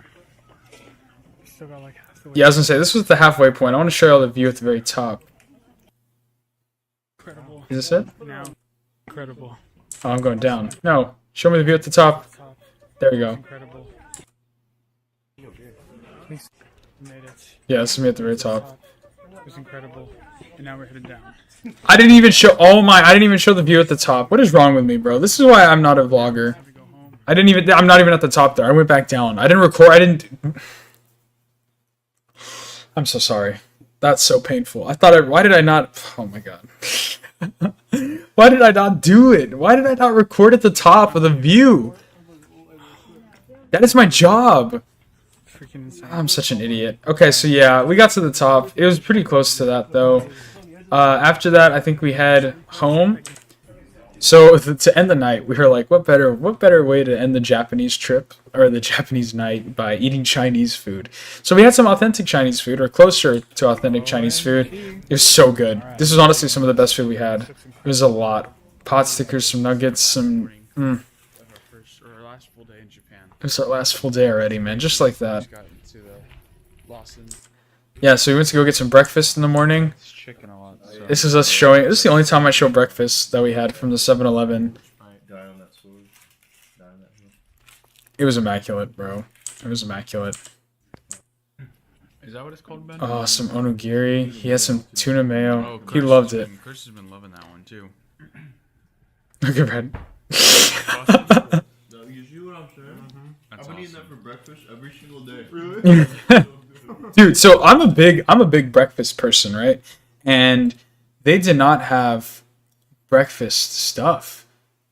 We still got like half the way. Yeah, I was gonna say, this was the halfway point. I want to show y'all the view at the very top. Incredible. Is this it? Now. Incredible. Oh, I'm going down. No. Show me the view at the top. Top. There we go. Incredible. Please. We made it. Yeah, this is me at the very top. It was incredible. And now we're headed down. I didn't even show, I didn't even show the view at the top. What is wrong with me, bro? This is why I'm not a vlogger. Have to go home. I'm not even at the top there. I went back down. I didn't record, I'm so sorry. That's so painful. Why did I not, oh my god. Why did I not do it? Why did I not record at the top of the view? That is my job. Freaking insane. I'm such an idiot. Okay, so yeah, we got to the top. It was pretty close to that, though. After that, I think we head home. So to end the night, we were like, what better way to end the Japanese trip or the Japanese night by eating Chinese food? So we had some authentic Chinese food, or closer to authentic Chinese food. It was so good. This was honestly some of the best food we had. It was a lot. Pot stickers, some nuggets, some. Of our first or our last full day in Japan. It was our last full day already, man. Just like that. Just got into the Lawson. Yeah, so we went to go get some breakfast in the morning. It's chicken a lot. So. This is us showing. This is the only time I show breakfast that we had from the 7-Eleven. It was immaculate, bro. It was immaculate. Is that what it's called, Ben? Oh, some onigiri. He had some tuna mayo. Oh, He loved it. Chris has been loving that one too. Okay, Brad. No, you see what I'm saying? That's I've been eating that awesome. for breakfast every single day. Really? Dude, so I'm a big breakfast person, right? And they did not have breakfast stuff,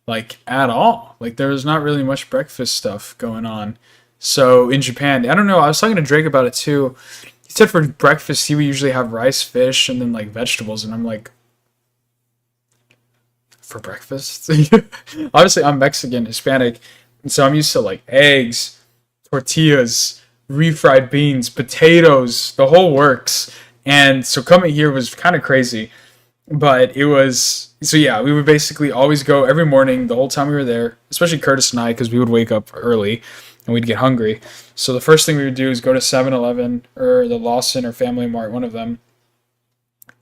like, at all. Like, there was not really much breakfast stuff going on. So in Japan, I don't know, I was talking to Drake about it too. He said for breakfast he would usually have rice, fish, and then like vegetables, and I'm like, for breakfast? Obviously I'm Mexican, Hispanic, and so I'm used to like eggs, tortillas, refried beans, potatoes, the whole works. And so coming here was kind of crazy. But it was, so yeah, we would basically always go every morning the whole time we were there, especially Curtis and I, because we would wake up early and we'd get hungry. So the first thing we would do is go to 7-Eleven or the Lawson or Family Mart, one of them,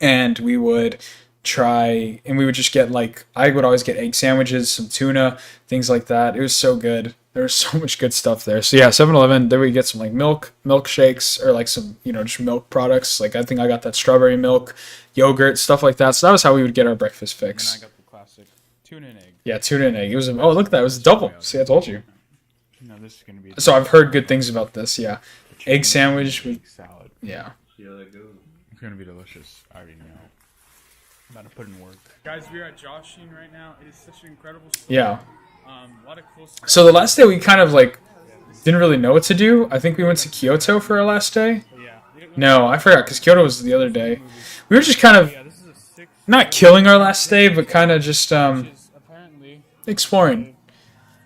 and we would just get like, I would always get egg sandwiches, some tuna, things like that. It was so good. There was so much good stuff there. So yeah, 7-Eleven, then we get some like milkshakes, or like some, just milk products. Like I think I got that strawberry milk, yogurt, stuff like that. So that was how we would get our breakfast fix. And I got the classic tuna and egg. Yeah, tuna and egg. It was oh, look at that. It was a double. See, I told you. No, this is gonna be. So I've heard good things about this. Yeah, egg sandwich with salad. yeah. Yeah, that goes. It's gonna be delicious. I already know. I'm about to put in work. Guys, we're at Joshing right now. It is such an incredible store. Yeah. A lot of cool stuff. So the last day we kind of like didn't really know what to do. I think we went to Kyoto for our last day. Yeah. No, I forgot because Kyoto was the other day. We were just kind of Yeah, this is a sick. not killing our last day, but kind of just Which is apparently. exploring.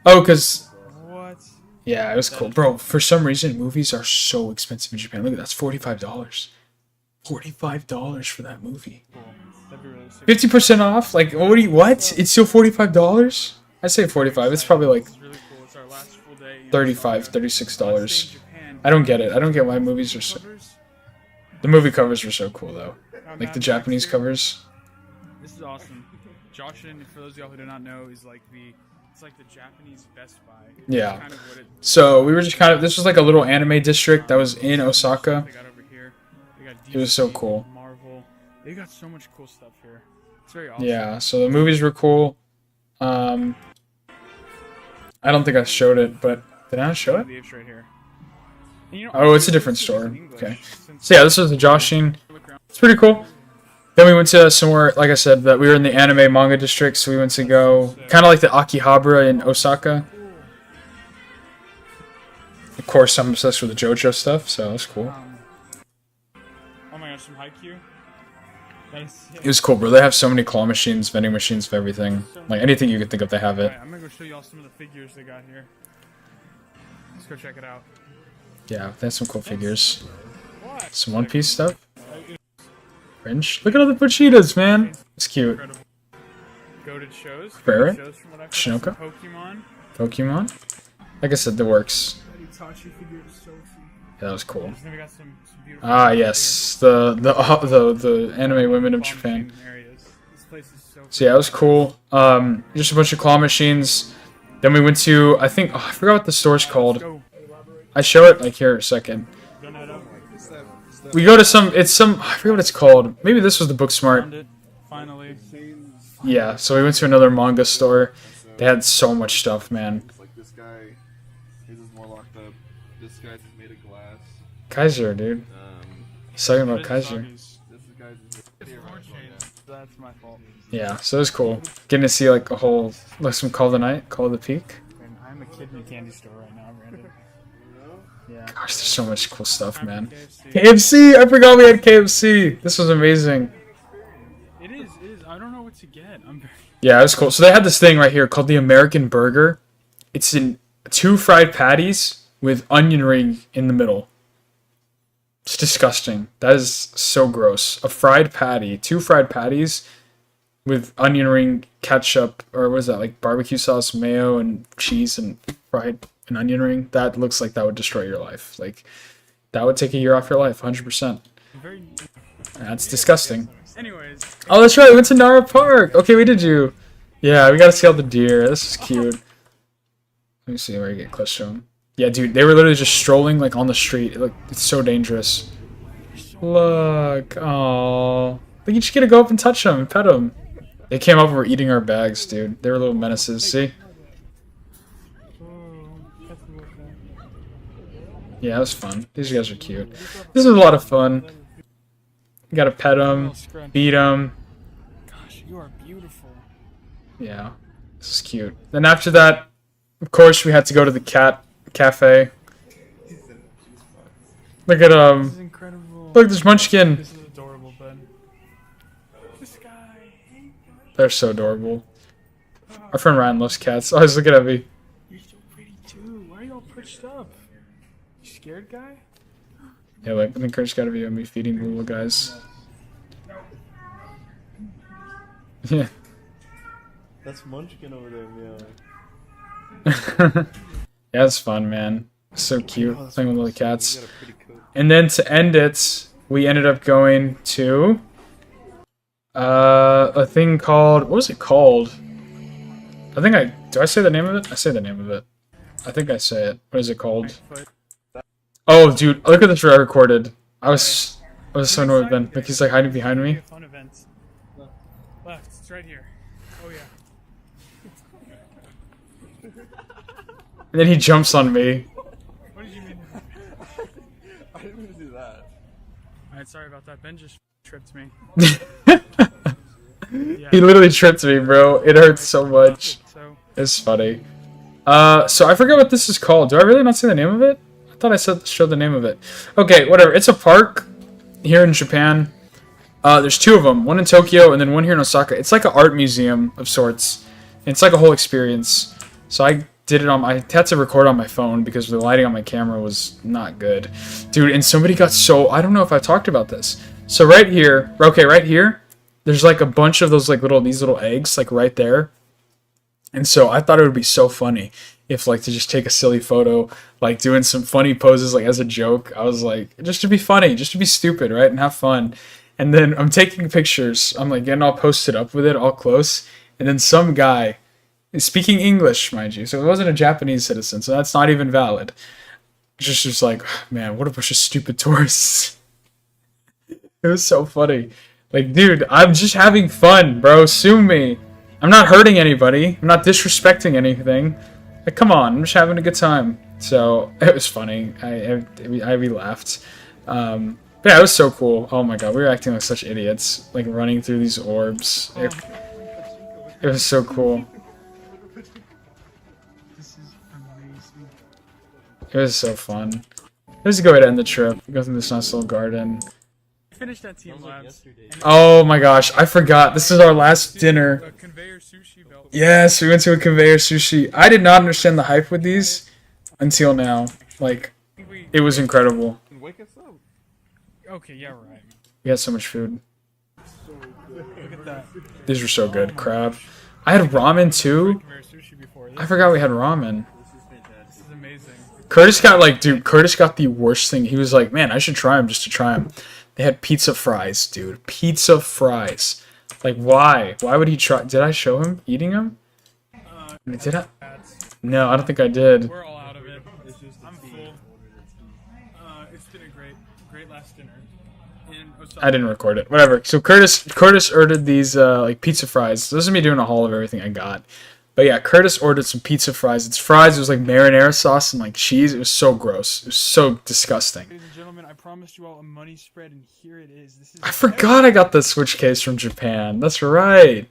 Oh, because What? yeah, it was cool, bro. For some reason, movies are so expensive in Japan. Look at that, that's $45. $45 for that movie. Cool. That'd be really sick. 50% off? Like, what? It's still $45? I say 45. It's probably like This is really cool. It's our last full day. $35, $36. Last day in Japan. I don't get it. I don't get why movies are so... Covers? The movie covers were so cool, though. Got Like the Mad Japanese Max here. covers. This is awesome. Joshin, for those of y'all who do not know, is like it's like the Japanese Best Buy. It's Yeah. kind of what it, So we were just kind of... This was like a little anime district that was in Osaka. They got over here. They got It was so DC, cool. Marvel. They got so much cool stuff here. It's very awesome. Yeah, so the movies were cool. I don't think I showed it, but... Did I not show it? It's right here. And you know, Oh, it's a different this is store. in English, Okay. since- So yeah, this was the Joshin. Look around. It's pretty cool. Then we went to somewhere, like I said, that we were in the anime manga district, so we went to go kind of like the Akihabara in Osaka. Of course, I'm obsessed with the JoJo stuff, so that's cool. Oh my gosh, some Haikyuu. That is sick. It was cool, bro. They have so many claw machines, vending machines of everything. Like anything you could think of, they have it. Alright, I'm gonna go show y'all some of the figures they got here. Let's go check it out. Yeah, they have some cool figures. What? Some One Piece stuff. Fringe. Look at all the Pochitas, man. It's cute. Incredible. Goated shows. Barrett? Shows from what I've Shinoka? Some Pokemon. Pokemon. Like I said, the works. Itachi figure is so cool. Yeah, that was cool. Then we got some beautiful. Ah, yes, the anime women of claw Japan. machine areas. This place is so. So yeah, it was cool. Just a bunch of claw machines. Then we went to, I think, I forgot what the store's called. Go. I show it like here in a second. Don't head up. We go to I forget what it's called. Maybe this was the Booksmart. Found it. Finally. Yeah, so we went to another manga store. They had so much stuff, man. It's like this guy, his is more locked up. This guy's is made of glass. Kaiser, dude. He's talking about Kaiser. This guy's is That's my fault. Yeah, so it was cool. Getting to see like a whole, like some Call of the Night, Call of the Peak. And I'm a kid in a candy store right now, Brandon. Yeah. Gosh, there's so much cool stuff, man. KFC. KFC! I forgot we had KFC! This was amazing. It is. I don't know what to get. I'm very. Yeah, it was cool. So they had this thing right here called the American Burger. It's in 2 fried patties with onion ring in the middle. It's disgusting. That is so gross. A fried patty, 2 fried patties with onion ring, ketchup, or what is that, like barbecue sauce, mayo, and cheese, and fried an onion ring. That looks like that would destroy your life. Like, that would take a year off your life, 100%. Very. That's disgusting. Anyways. Oh, that's right. We went to Nara Park. Okay, we did you. Yeah, we got to see all the deer. This is cute. Let me see where I get close to them. Yeah, dude, they were literally just strolling like on the street. It's so dangerous. Look, oh, like you just gotta go up and touch them and pet them. They came up and were eating our bags, dude. They were little menaces. See? Yeah, it was fun. These guys are cute. This is a lot of fun. You gotta pet them, beat them. Gosh, you are beautiful. Yeah, this is cute. Then after that, of course, we had to go to the cat cafe. Look at This is incredible. look, there's Munchkin. This is adorable, bud. This guy. They're so adorable. Our friend Ryan loves cats. Oh, he's looking at me. You're so pretty too. Why are you all perched up? You scared, guy? Yeah, like I think Kurt's got a video of me feeding the little guys. Yeah. That's Munchkin over there, Yeah, it's fun, man. So cute playing with little cats. got a pretty coat. And then to end it, we ended up going to a thing called, what was it called? Do I say the name of it? I say the name of it. I think I say it. What is it called? Oh, dude, look at this I recorded. I was so annoyed with Ben. Like he's like hiding behind me. Fun events. Left. It's right here. Oh yeah. And then he jumps on me. What did you mean? I didn't mean to do that. Alright, sorry about that. Ben just tripped me. He literally tripped me, bro. It hurts so much. So It's funny. So I forgot what this is called. Do I really not say the name of it? I thought I showed the name of it. Okay, whatever. It's a park here in Japan. There's 2 of them. One in Tokyo and then one here in Osaka. It's like an art museum of sorts. It's like a whole experience. So I did it I had to record on my phone because the lighting on my camera was not good. Dude, and somebody got I don't know if I talked about this. So right here, there's like a bunch of those these little eggs like right there. And so I thought it would be so funny if like to just take a silly photo, like doing some funny poses like as a joke. I was like, just to be funny, just to be stupid, right? And have fun. And then I'm taking pictures. I'm like getting all posted up with it, all close. And then some guy is speaking English, mind you. So it wasn't a Japanese citizen, so that's not even valid. Just like, man, what a bunch of stupid tourists. It was so funny. Like, dude, I'm just having fun, bro. Sue me. I'm not hurting anybody. I'm not disrespecting anything. Like, come on. I'm just having a good time. So, it was funny. We laughed. But yeah, it was so cool. Oh my god, we were acting like such idiots. Like, running through these orbs. It was so cool. this is amazing. It was so fun. It was a good way to end the trip. Go through this nice little garden. finished at Team Labs. Oh my gosh, I forgot. This is our last dinner. A conveyor sushi belt. Yes, we went to a conveyor sushi. I did not understand the hype with these until now. Like, I think it was incredible. Wake us up. Okay, yeah, right. We had so much food. Look at that. These were so good. Crab. I had ramen too. Conveyor sushi before. I forgot we had ramen. This is amazing. Curtis got like, dude, Curtis got the worst thing. He was like, man, I should try them just to try them. They had pizza fries, dude. Pizza fries. Like, why? Why would he try? Did I show him eating them? Did I? No, I don't think I did. We're all out of it. I'm full. It's been a great last dinner. In Osaka. I didn't record it. Whatever. So Curtis ordered these like pizza fries. This is me doing a haul of everything I got. But yeah, Curtis ordered some pizza fries. It's fries. It was like marinara sauce and like cheese. It was so gross. It was so disgusting. Ladies and gentlemen, I promised you all a money spread, and here it is. This is. I forgot I got the Switch case from Japan. That's right.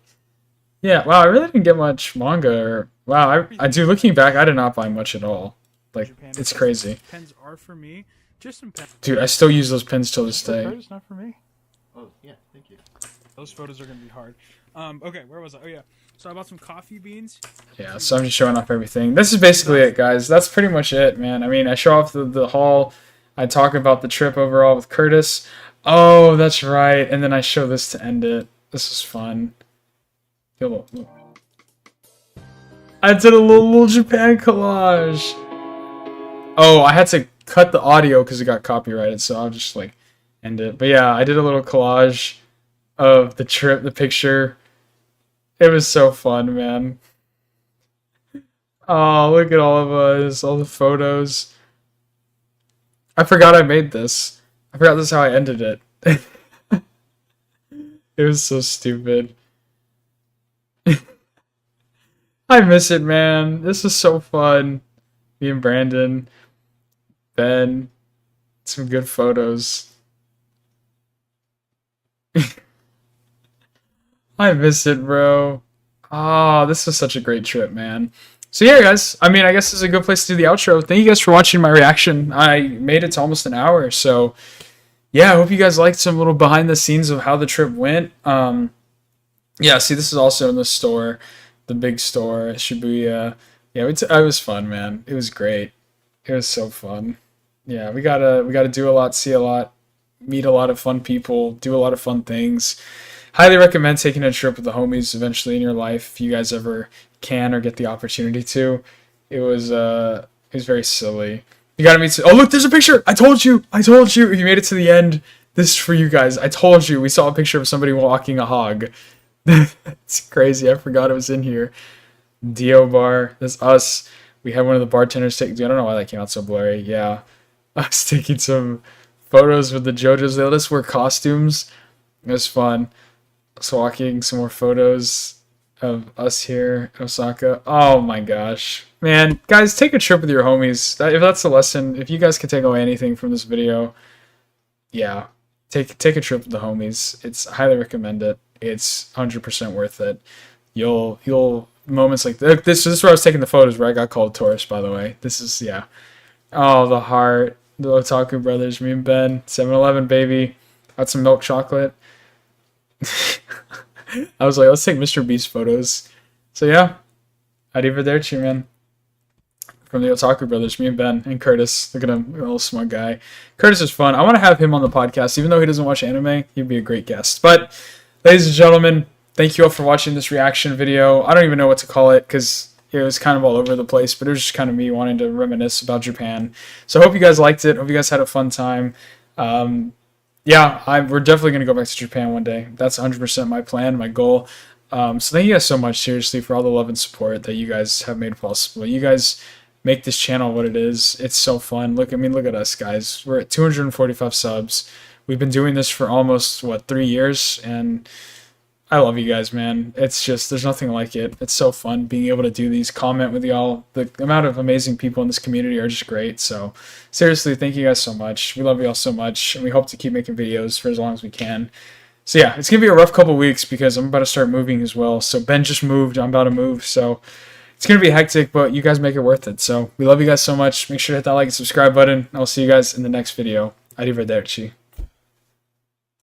Yeah. Wow. I really didn't get much manga. Wow. I do. Looking back, I did not buy much at all. Like, Japan. it's crazy. Pens are for me. Just some pens. Dude, I still use those pens till this day. Curtis, not for me. Oh, yeah, thank you. Those photos are gonna be hard. Okay, where was I? Oh yeah. So I bought some coffee beans. Yeah, so I'm just showing off everything. This is basically it, guys. That's pretty much it, man. I mean, I show off the haul. I talk about the trip overall with Curtis. Oh, that's right. And then I show this to end it. This is fun. I did a little Japan collage. Oh, I had to cut the audio because it got copyrighted, so I'll just, like, end it. But yeah, I did a little collage of the trip, the picture. It was so fun, man. Oh, look at all of us, all the photos. I forgot I made this. I forgot this is how I ended it. It was so stupid. I miss it, man. This is so fun. Me and Brandon, Ben, some good photos. I miss it, bro. Ah, this was such a great trip, man. So yeah, guys, I mean, I guess this is a good place to do the outro. Thank you guys for watching my reaction. I made it to almost an hour, so yeah, I hope you guys liked some little behind the scenes of how the trip went. Yeah, see, this is also in the store, the big store, Shibuya. Yeah, it was fun, man. It was great. It was so fun. Yeah, we gotta do a lot, see a lot, meet a lot of fun people, do a lot of fun things. Highly recommend taking a trip with the homies eventually in your life if you guys ever can or get the opportunity to. It was very silly. You gotta meet. Oh look, there's a picture. I told you. If you made it to the end, this is for you guys. I told you. We saw a picture of somebody walking a hog. It's crazy. I forgot it was in here. Dio bar. That's us. We had one of the bartenders take. I don't know why that came out so blurry. Yeah, I was taking some photos with the JoJo's. They let us wear costumes. It was fun. Walking some more photos of us here in Osaka. Oh my gosh, man, guys, take a trip with your homies. If that's the lesson, if you guys can take away anything from this video, yeah, take a trip with the homies. It's highly recommend it. It's 100% worth it. You'll moments like this. This is where I was taking the photos where I got called a tourist. By the way, this is yeah. Oh, the heart, the Otaku brothers, me and Ben, 7-Eleven baby. Got some milk chocolate. I was like, let's take Mr. Beast photos. So yeah, arrivederci, man. From the Otaku brothers, me and Ben and Curtis. Look at him, a little smug guy. Curtis is fun. I want to have him on the podcast, even though he doesn't watch anime. He'd be a great guest. But, ladies and gentlemen, thank you all for watching this reaction video. I don't even know what to call it because it was kind of all over the place, but it was just kind of me wanting to reminisce about Japan. So I hope you guys liked it. Hope you guys had a fun time. Yeah, we're definitely going to go back to Japan one day. That's 100% my plan, my goal. So thank you guys so much, seriously, for all the love and support that you guys have made possible. You guys make this channel what it is. It's so fun. Look at us, guys. We're at 245 subs. We've been doing this for almost, 3 years? And I love you guys, man. It's just, there's nothing like it. It's so fun being able to do these, comment with y'all. The amount of amazing people in this community are just great. So seriously, thank you guys so much. We love y'all so much, and we hope to keep making videos for as long as we can. So yeah, it's going to be a rough couple weeks because I'm about to start moving as well. So Ben just moved. I'm about to move. So it's going to be hectic, but you guys make it worth it. So we love you guys so much. Make sure to hit that like and subscribe button. I'll see you guys in the next video. Arrivederci.